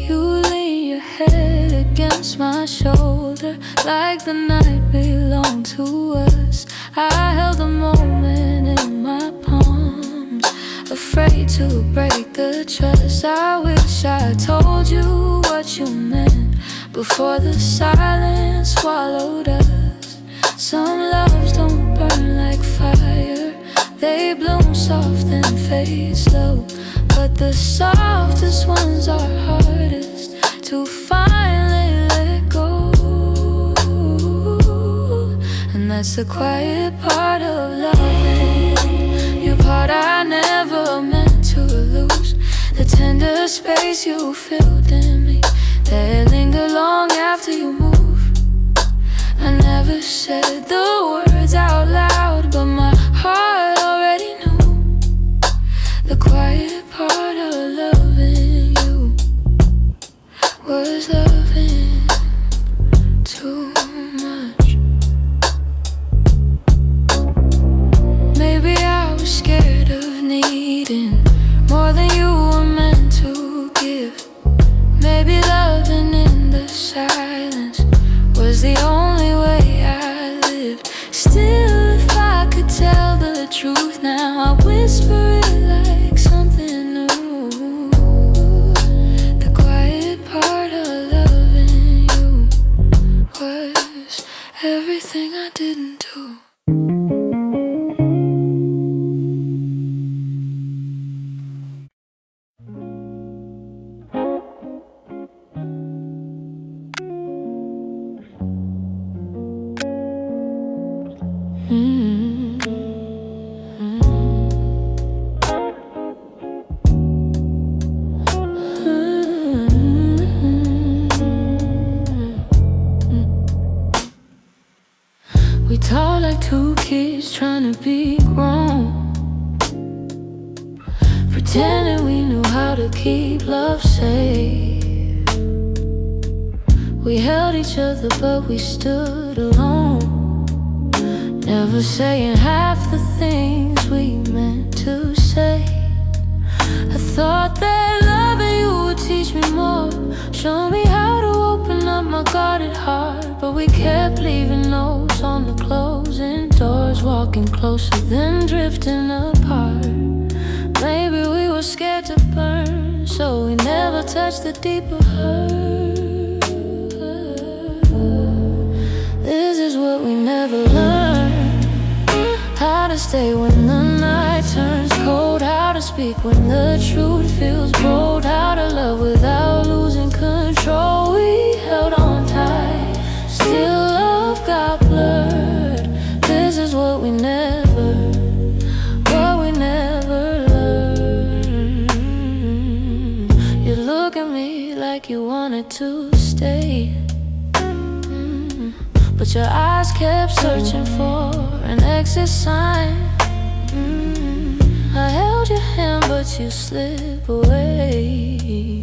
You lean your head against my shoulder like the night belonged to us. I held the moment in my palms, afraid to break the trust. I wish I told you what you meant before the silence swallowed us. Some loves don't burn like fire, they bloom soft and fade slow. But the softest ones are hardest to finally let go. And that's the quiet part of loving you, part I never meant to lose. The tender space you filled in me, that linger long after you move. I never said the words out loud, but my heart already knew. The quiet part of loving you was loving too much. Maybe I was scared of needing more than you were meant to give. Maybe loving in the silence was the only way I lived. Still, if I could tell the truth now, I whisper it like something new. The quiet part of loving you was everything I didn't do. We talk like two kids trying to be grown, pretending we knew how to keep love safe. We held each other but we stood alone, never saying half the things we meant to say. I thought that loving you would teach me more, show me how to open up my guarded heart. But we kept leaving notes on the closing doors, walking closer then drifting apart. Maybe we were scared to burn, so we never touched the deeper hurt. This is what we never learned, how to stay when the night turns cold, how to speak when the truth feels bold, how to love without losing control. We held on tight, still love got blurred. This is what we never learned. You look at me like you wanted to stay, but your eyes kept searching for an exit sign. I held your hand but you slip away,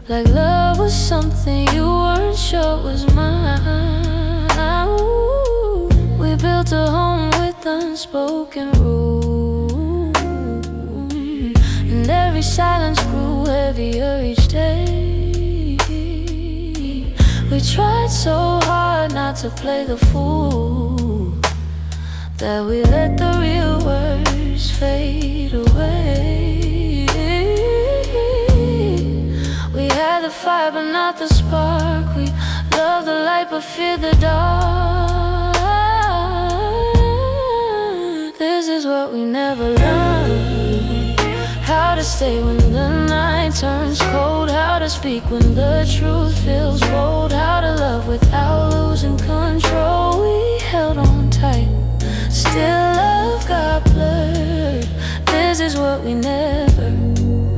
like love was something you weren't sure was mine. Ooh, we built a home with unspoken rules, and every silence grew heavier each day. We tried so hard not to play the fool, that we let the real world fade away. We had the fire but not the spark. We love the light but fear the dark. This is what we never learned: how to stay when the night turns cold, how to speak when the truth feels bold, how to love without losing control. We held on tight, still love got blurred. This is what we never learned.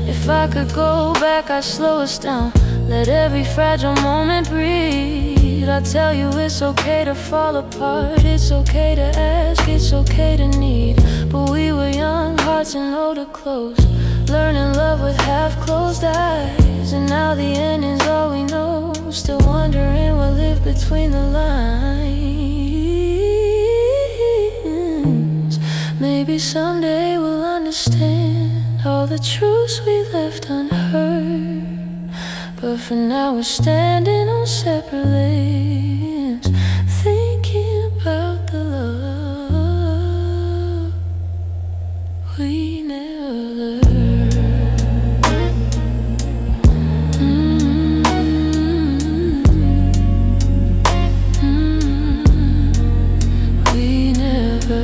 If I could go back, I'd slow us down, let every fragile moment breathe. I tell you it's okay to fall apart, it's okay to ask, it's okay to need. But we were young, hearts and older clothes, learning love with half-closed eyes. And now the ending's all we know, still wondering what lived between the lines. Maybe someday we'll understand all the truths we left unheard. But for now we're standing on separate lanes, thinking about the love we never learned. We never.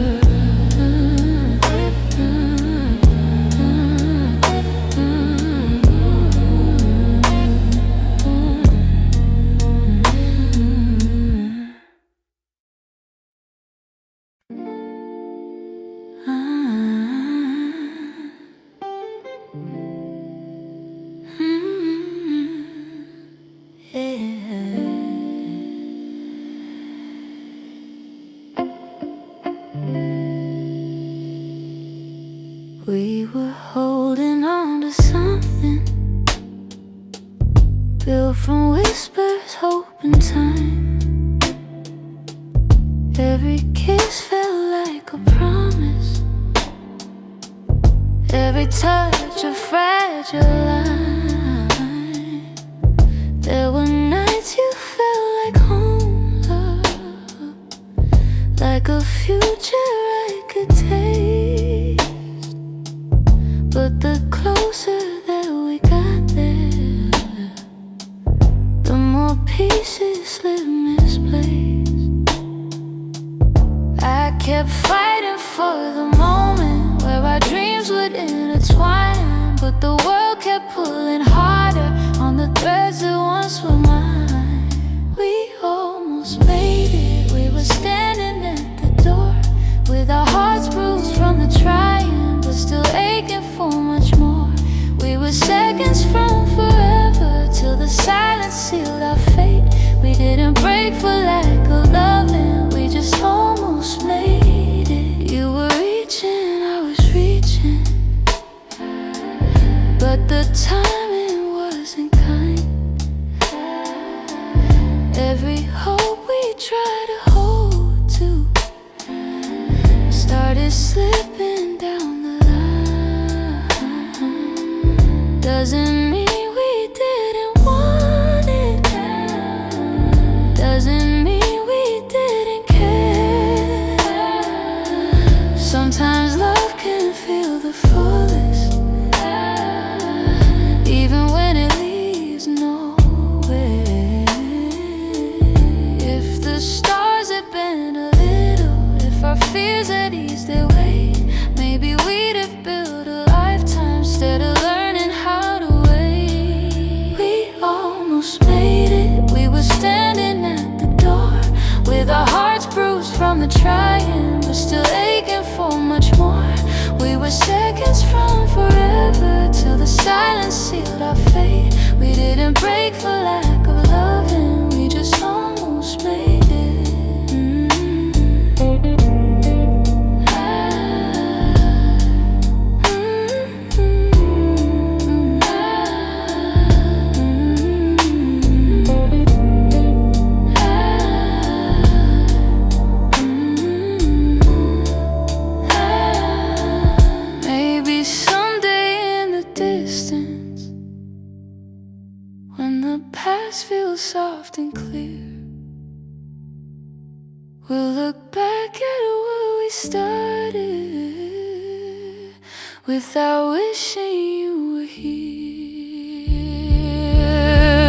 We were holding on to something built from whispers, hope and time. Every kiss felt like a promise, every touch a fragile line. There were nights you felt like home, love, like a future I could taste. But the closer that we got there, the more pieces slid misplaced. I kept fighting for the moment where our dreams would intertwine, but the world kept pulling harder on the threads that once were mine. We almost made it, we were standing at the door, with our hearts bruised from the trying, but still aching for much more. We were seconds from forever, till the silence sealed our fate. We didn't break for lack of loving, we just almost made it. You were reaching, I was reaching, but the timing wasn't kind. Every hope we tried to hold to started slipping down the line. Doesn't mean we didn't want it, doesn't mean we didn't care. Sometimes love can feel the fullest, even when it leaves nowhere. If the stars had been a little, if our fears had eased their weight, maybe we'd have built a lifetime instead of learning how to wait. We almost made it, we were standing at the door, with our hearts bruised from the trying, but still aching for much more. We were seconds from forever, till the silence sealed our fate. We didn't break for lack of loving, we just almost made it. Maybe someday in the distance, when the past feels soft and clear, We'll look back at what we started without wishing you were here.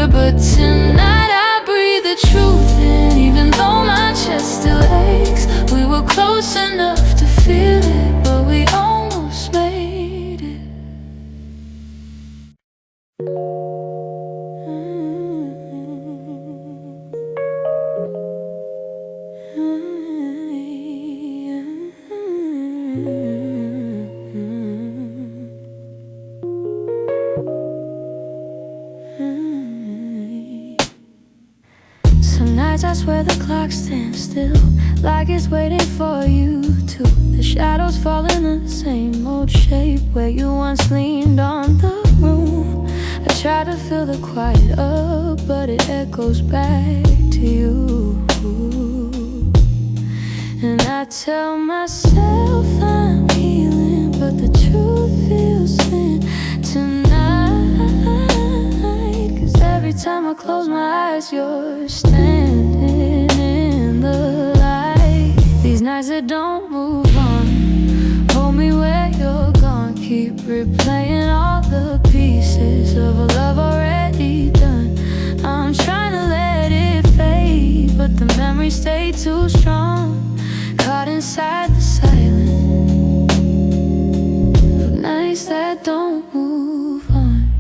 But tonight I breathe the truth in, even though my chest still aches. We were close enough to feel it, but we almost made it. Some nights I swear the clock stands still, like it's waiting for you too. The shadows fall in the same old shape where you once leaned on the room. I try to fill the quiet up, but it echoes back to you. And I tell myself I'm healing, but the truth feels thin tonight. 'Cause every time I close my eyes, you're standing in the light. These nights that don't move on, hold me where you're gone. Keep replaying all the pieces of a love already done. I'm trying to let it fade, but the memories stay too strong. Caught inside the silence of nights that don't move on.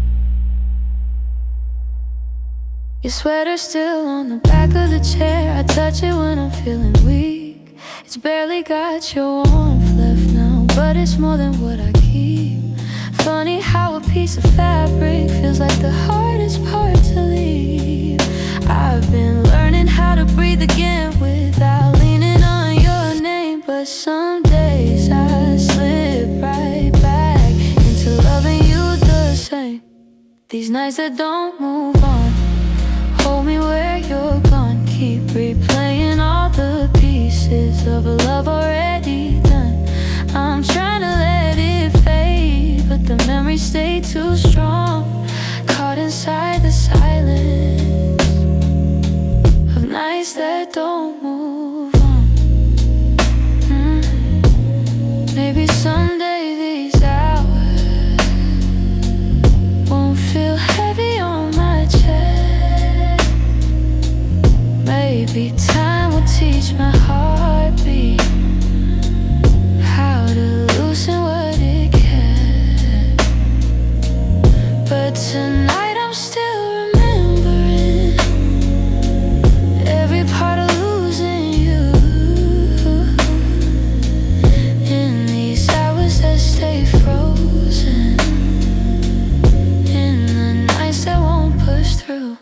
Your sweater's still on the back of the chair. I touch it when I'm feeling weak. It's barely got your warmth left now, but it's more than what I keep. Funny how a piece of fabric feels like the hardest part to leave. I've been learning how to breathe again without leaning on your name, but some days I slip right back into loving you the same. These nights that don't move on, hold me where you're gone. Keep replaying all the pieces of a love already done. I'm trying to let it fade, but the memories stay too strong. Caught inside the silence of nights that don't move on. Maybe someday these hours won't feel heavy on my chest. Maybe time will teach my heartbeat how to loosen what it can. But tonight I'm still remembering every part of losing you. In these hours that stay frozen, in the nights that won't push through.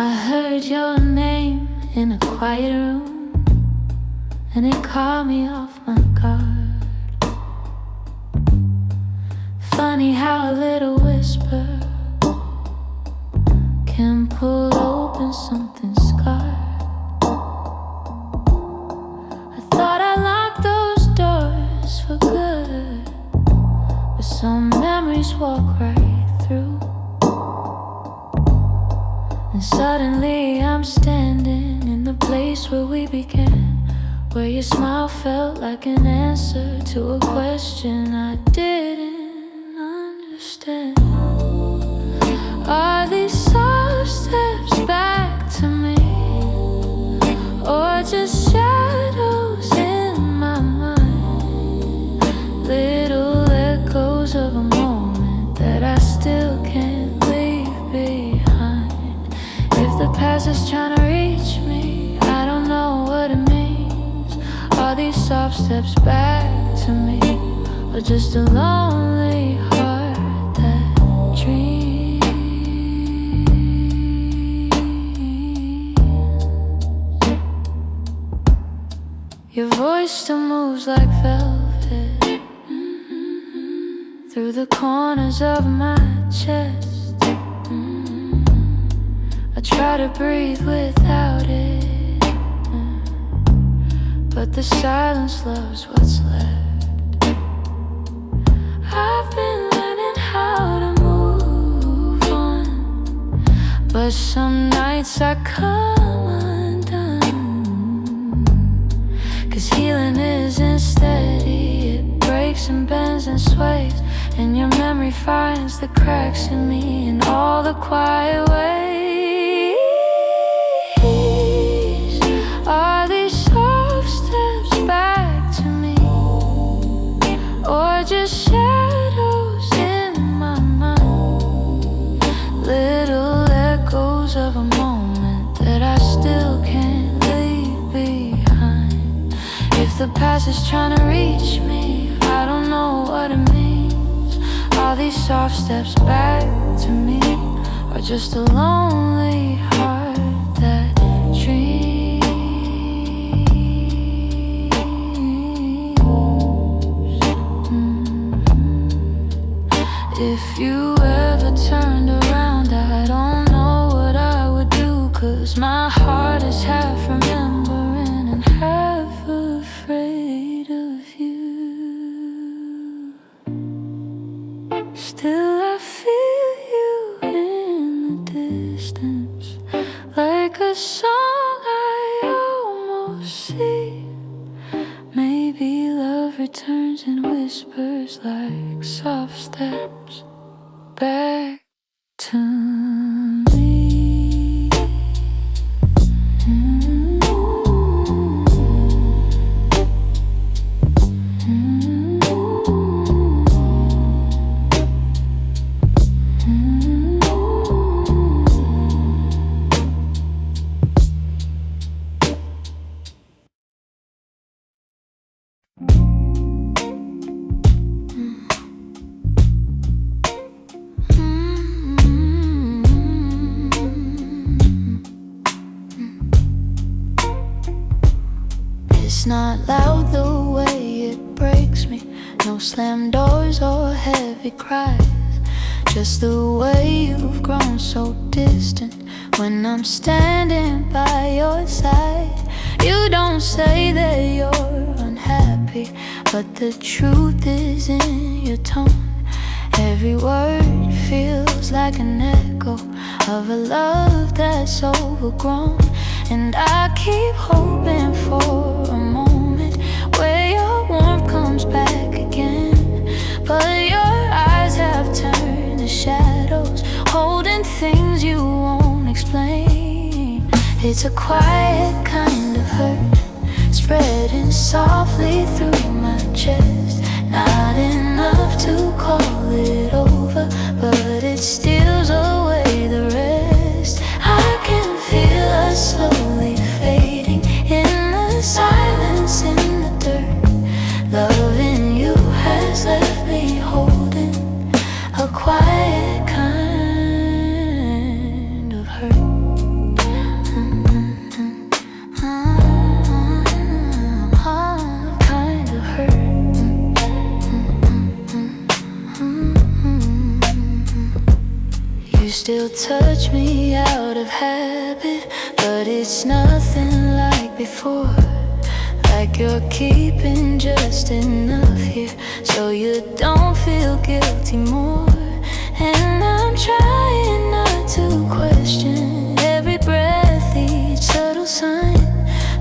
I heard your name in a quiet room, and it caught me off my guard. Funny how a little whisper can pull open something scarred. I thought I locked those doors for good, but some memories walk right through. And suddenly I'm standing in the place where we began, where your smile felt like an answer to a question I didn't understand. Are these soft steps back to me, or just shadows in my mind? Little echoes of a moment that I still can't leave behind. If the past is trying to reach me, I don't know what it means. Are these soft steps back to me, or just a lonely heart that dreams? Your voice still moves like velvet through the corners of my chest. I try to breathe without it, but the silence loves what's left. I've been learning how to move on, but some nights I come undone. 'Cause healing isn't steady, it breaks and bends and sways, and your memory finds the cracks in me in all the quiet ways. Are these soft steps back to me, or just shadows in my mind? Little echoes of a moment that I still can't leave behind. If the past is trying to reach me, I don't know what it means. Are these soft steps back to me, or just a lonely heart that dreams? If you ever turned around, I don't know what I would do, 'cause my heart is half remembering and half afraid of you. Still I feel you in the distance, like a song I almost see. Maybe love returns and whispers like soft steps back to me. It's not loud the way it breaks me, no slam doors or heavy cries, just the way you've grown so distant when I'm standing by your side. You don't say that you're unhappy, but the truth is in your tone. Every word feels like an echo of a love that's overgrown. And I keep hoping for a moment where your warmth comes back again, but your eyes have turned to shadows, holding things you won't explain. It's a quiet kind of hurt, spreading softly through my chest. Not enough to call it over, but it steals away the rest. I can feel us slowly fading in the silence, in the dirt. Loving you has left me holding a quiet kind of hurt. Kind of hurt. You still touch me out of habit, but it's nothing like before. Like you're keeping just enough here so you don't feel guilty more. And I'm trying not to question every breath, each subtle sign,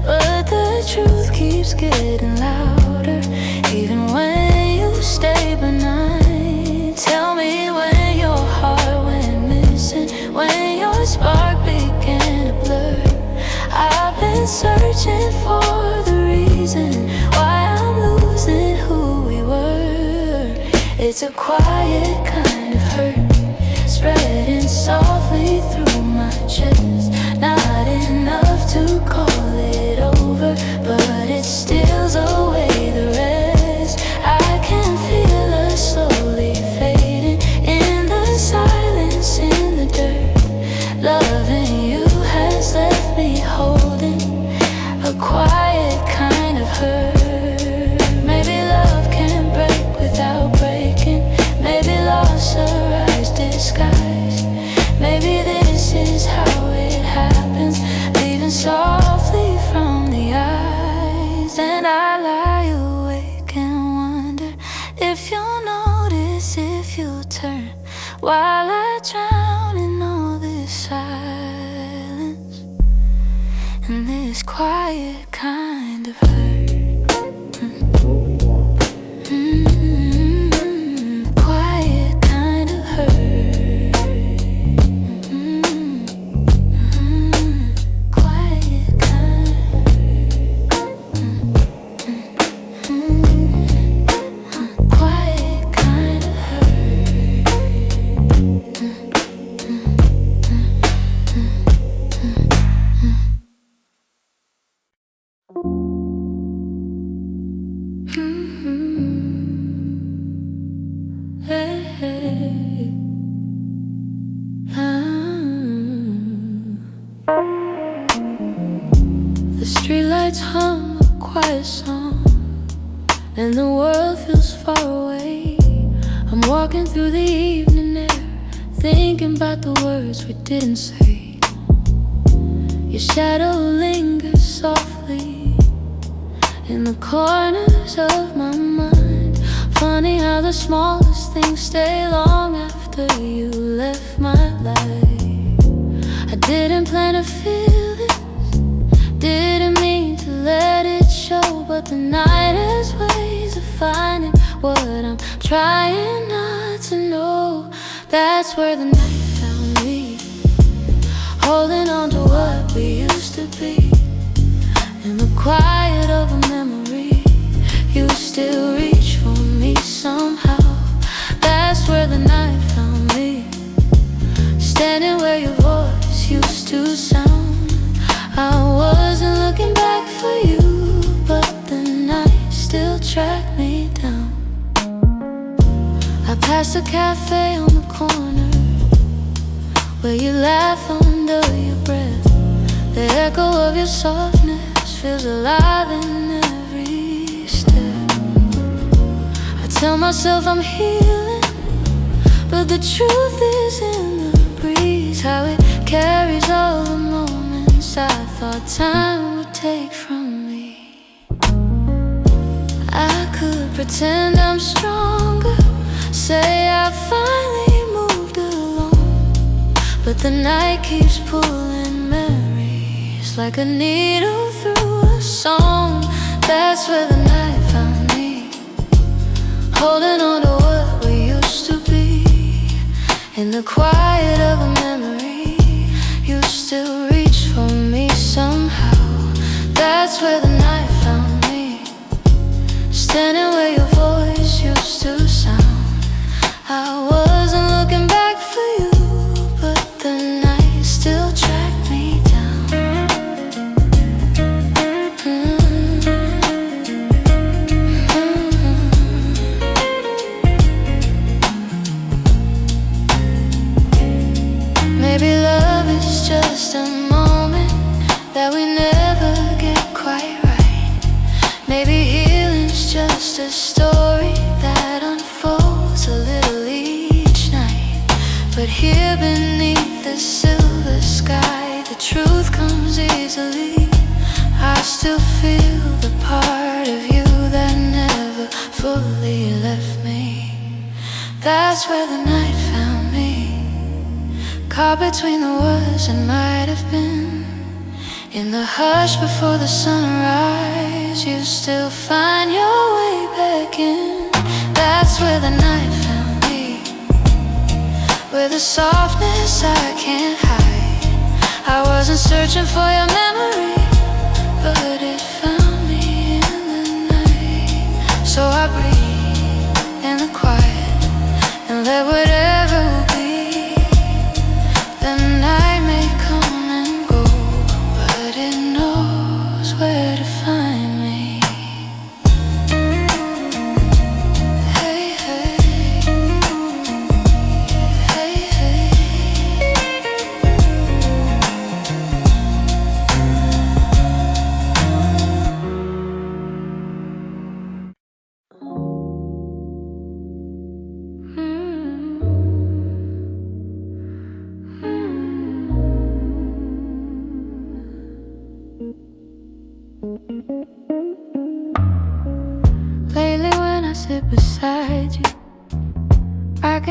but the truth keeps getting louder, even when you stay benign. Tell me when your heart went missing, when your spark began to blur. I've been searching for the reason why I'm losing who we were. It's a quiet kind of hurt, spreading softly through my chest. Not enough to call it over, but it steals away the rest. I can feel us slowly fading in the silence, in the dirt. Loving you has left me holding a quiet kind of hurt. Maybe love can break without breaking, maybe loss arise while I drown in all this silence and this quiet kind of hurt. Quiet kind of hurt. Quiet kind of quiet kind of Hey, hey. The streetlights hum a quiet song, and the world feels far away. I'm walking through the evening air, thinking about the words we didn't say. Your shadow lingers softly in the corners of my mind. Funny how the smallest things stay long after you left my life. I didn't plan to feel this, didn't mean to let it show, but the night has ways of finding what I'm trying not to know. That's where the night found me, holding on to what we used to be. In the quiet of a memory, you still reach for me somehow. That's where the night found me, standing where your voice used to sound. I wasn't looking back for you, but the night still tracked me down. I passed a cafe on the corner where you laugh under your breath. The echo of your softness feels alive in every step. I tell myself I'm healing, but the truth is in the breeze, how it carries all the moments I thought time would take from me. I could pretend I'm stronger, say I finally moved along, but the night keeps pulling memories like a needle through a song. That's where the night found me, holding on to what we used to be. In the quiet of a memory, you still reach for me somehow. That's where the night found me, standing where your voice used to sound. I wasn't looking back for you, but the night still tracked me down. Maybe love is just a moment that we never get quite right. Maybe healing's just a story that unfolds a little each night. But here beneath the silver sky, the truth comes easily. I still feel the part of you that never fully left me. That's where the night found me, caught between the words that might have been. In the hush before the sunrise, you still find your way back in. That's where the night found me, where the softness I can't hide. I wasn't searching for your memory, but it found me in the night. So I breathe in the quiet and let whatever will be. The night may come and go, but it knows where to find me. Hey, hey. Hey, hey.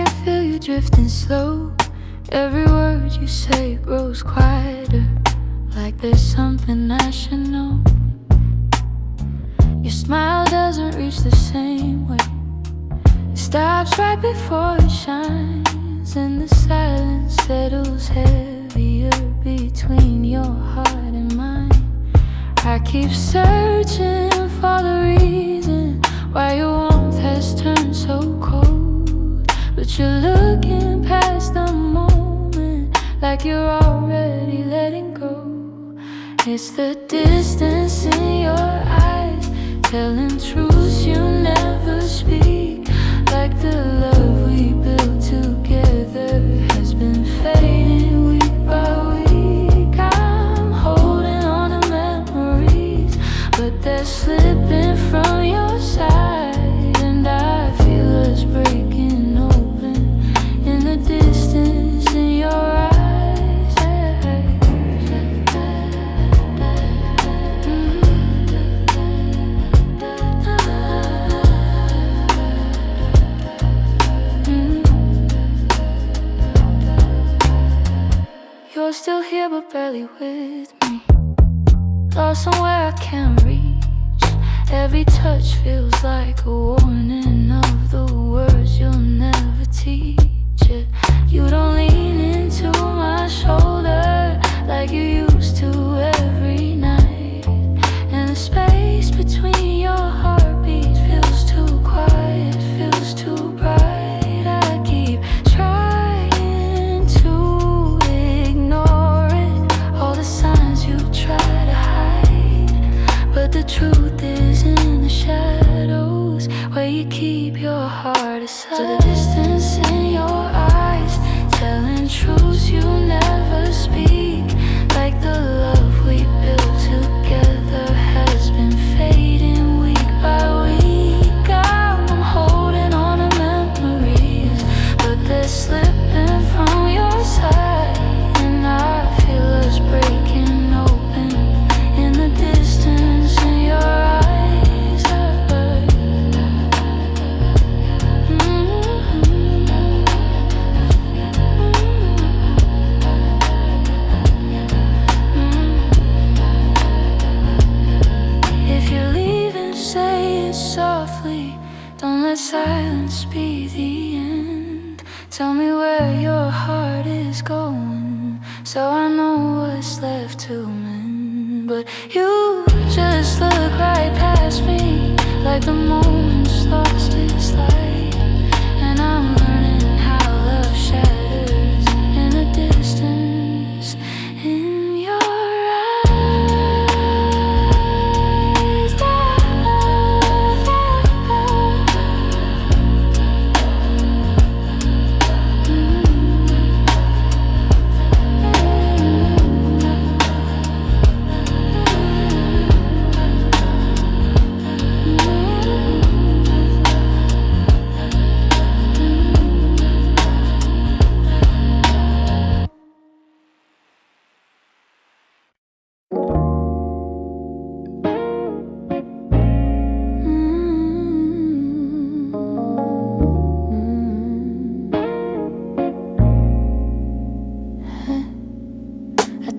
can feel you drifting slow. Every word you say grows quieter, like there's something I should know. Your smile doesn't reach the same way. It stops right before it shines, and the silence settles heavier between your heart and mine. I keep searching for the reason why your warmth has turned so cold, but you're looking past the moment like you're already letting go. It's the distance in your eyes, telling truths you never speak, like the love we built together has been fading week by week. I'm holding on to memories, but they're slipping from your side, and I feel us breaking open in the distance in your eyes. You're still here but barely with me, lost somewhere I can't reach. Every touch feels like a warning of the words you'll never teach. You don't lean into my shoulder like you used to every night, and the space between your heartbeats feels too quiet, feels too bright. I keep trying to ignore it, all the signs you try to hide, but the truth is in the shadows where you keep your heart aside. So the distance in your eyes, telling truths you never speak, like the love we built together has been fading week by week. I'm holding on to memories, but they're slipping from your side, and I feel us breaking open in the distance in your eyes. If you're leaving, say it softly. Don't let silence be the end. Tell me where your heart is going, so I know what's left to mend. But you just look right past me, like the moment's lost its light, and I'm learning how love shatters in the distance in your eyes.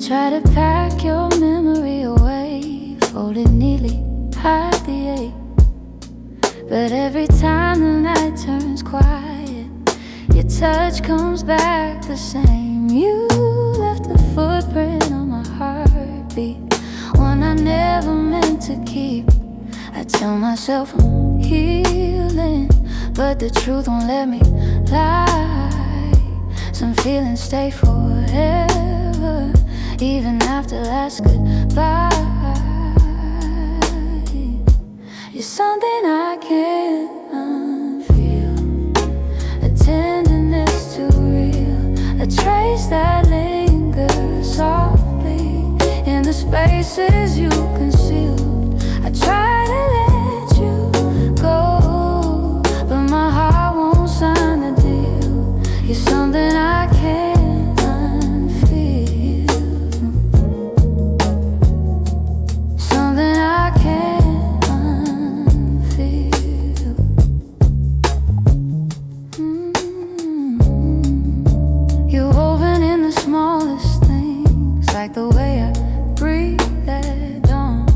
Try to pack your memory away, fold it neatly, hide the ache. But every time the night turns quiet, your touch comes back the same. You left a footprint on my heartbeat, one I never meant to keep. I tell myself I'm healing, but the truth won't let me lie. Some feelings stay forever, even after last goodbye. You're something I can't unfeel, a tenderness too real, a trace that lingers softly in the spaces you concealed. I try to let you go, but my heart won't sign the deal. You're something I can't like the way I breathe at dawn.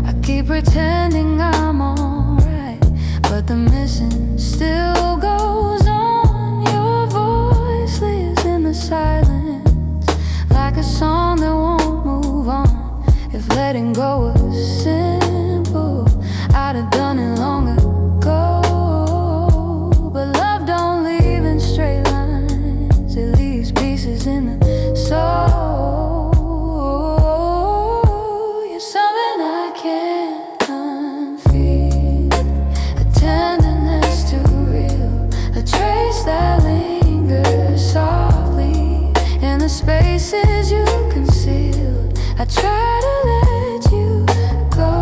I keep pretending I'm alright, but the missing still goes on. Your voice lives in the silence, like a song that won't move on. If letting go was simple, I'd have done it long ago. But love don't leave in straight lines, it leaves pieces in the soul. You're something I can't unfeel, a tenderness too real, a trace that lingers softly in the spaces you concealed. I try to let you go,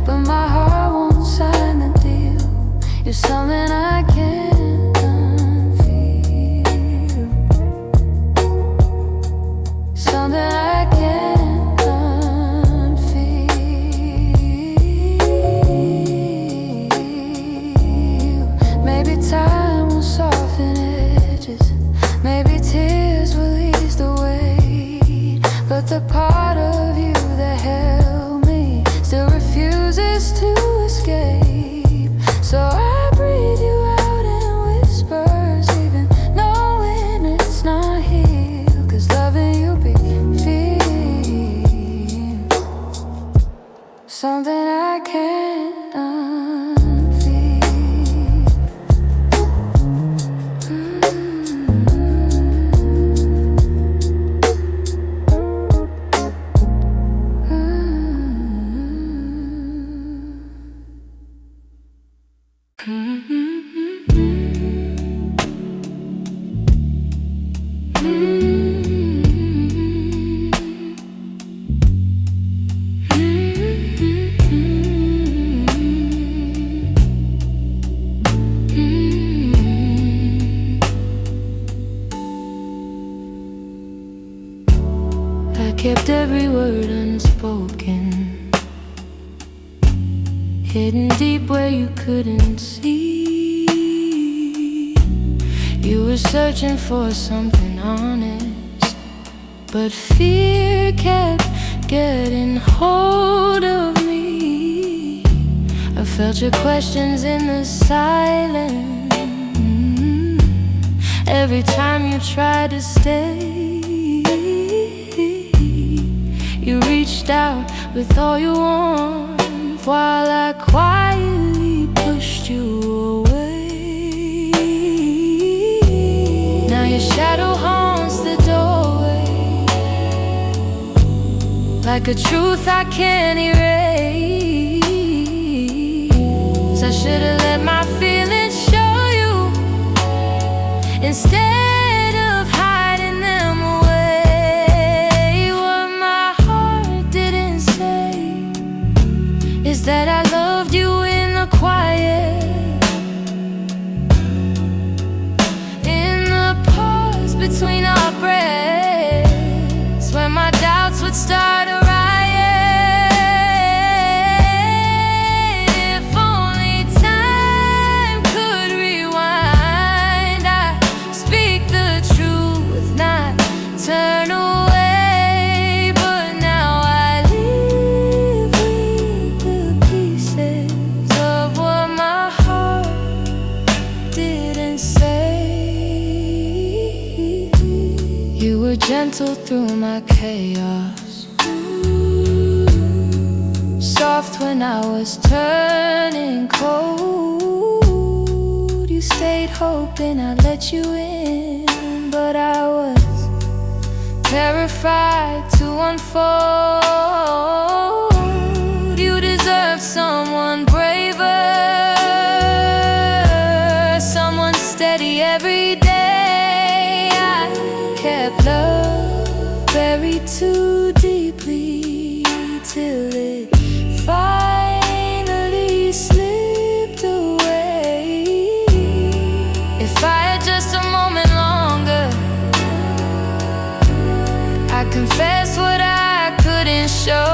but my heart won't sign the deal. You're something I can't unfeel, something I can't unfeel. Maybe time will soften edges, maybe tears will ease the weight, but the part of you that held me still refuses to escape. So I breathe you out in whispers, even knowing it's not here. 'Cause loving you be feel something I can't unfeel. I kept every word unspoken, hidden deep where you couldn't see. You were searching for something honest, but fear kept getting hold of me. I felt your questions in the silence every time you tried to stay. You reached out with all you want, while I quietly pushed you away. Now your shadow haunts the doorway, like a truth I can't erase. I should've let my feelings show you instead of hiding them away. What my heart didn't say is that I loved you in the quiet, in the pause between our breaths, when my doubts would start a riot. If only time could rewind, I'd speak the truth, not turn away. But now I live with the pieces of what my heart didn't say. You were gentle through my chaos, soft when I was turning cold. You stayed hoping I'd let you in, but I was terrified to unfold. You deserve someone braver, someone steady every day. I kept love buried too deeply till it finally slipped away. If I had just a moment longer, I confess what I couldn't show.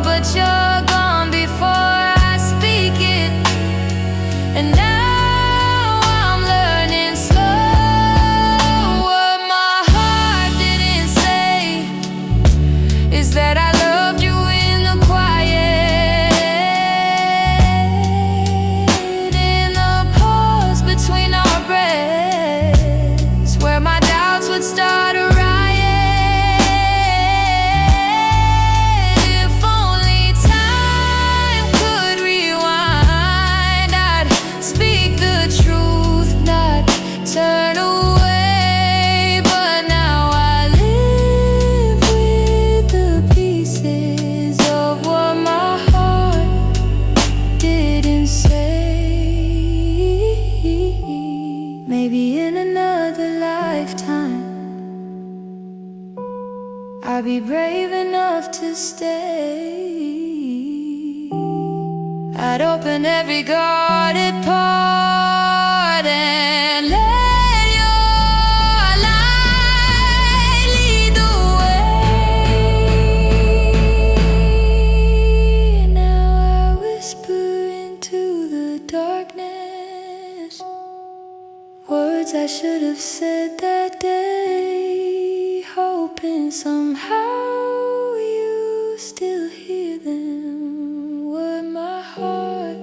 But you're gone before I speak it, and now I'm learning slow what my heart didn't Maybe in another lifetime I'll be brave enough to stay. I'd open every guarded part and let your light lead the way. Now I whisper into the darkness words I should have said that day, hoping somehow you still hear them. What my heart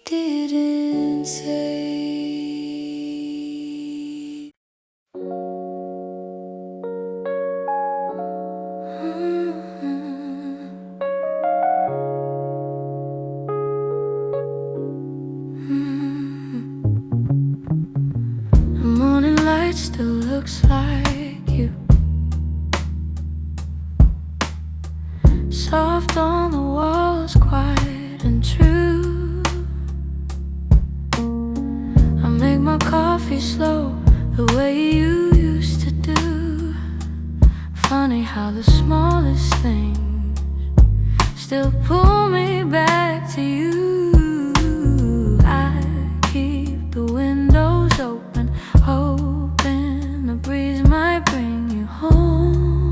didn't say. The morning light still looks like you, soft on the walls, quiet and true. I make my coffee slow, the way you used to do. Funny how the smallest things still pull me back to you. I keep the windows open, hoping the breeze might bring you home.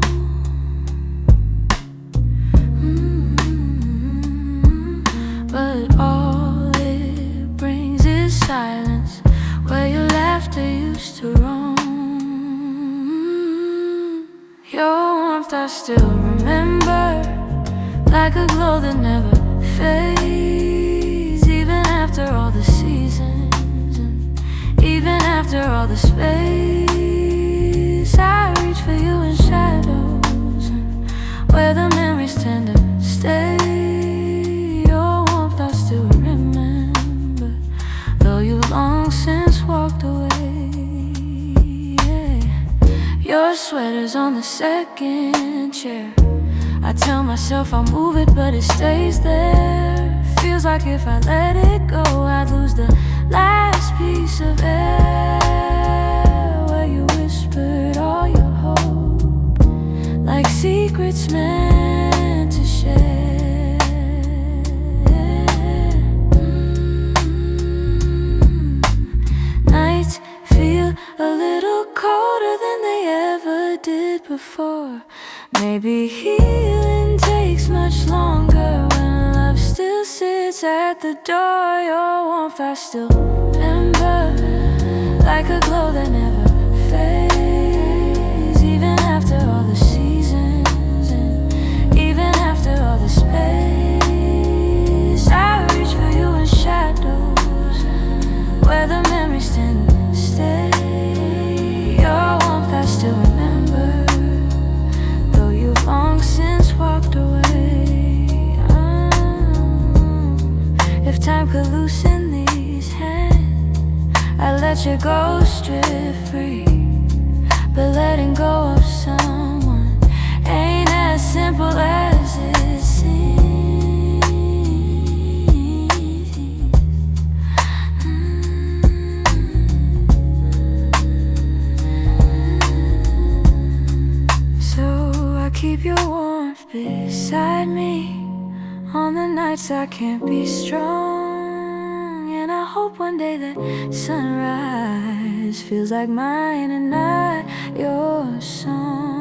But all it brings is silence, where your laughter used to roam. Your warmth I still remember, like a glow that never fades. Even after all the seasons, and even after all the space, I reach for you in shadows, and where the memories tend to stay. Your warmth I still remember, though you've long since walked away. Yeah. Your sweater's on the second chair. I tell myself I'll move it, but it stays there. Feels like if I let it go, I'd lose the last piece of air, where you whispered all your hope, like secrets meant to share. Nights feel a little colder than they ever did before. Maybe healing takes much longer when love still sits at the door. Your warmth I still remember, like a glow that never fades. Even after all the seasons, and even after all the space, I reach for you in shadows, where the memories tend to stay. Your warmth I still remember, long since walked away. If time could loosen these hands, I'd let you go strip free. But letting go of someone ain't as simple as it seems. Keep your warmth beside me on the nights I can't be strong. And I hope one day that sunrise feels like mine and not your song.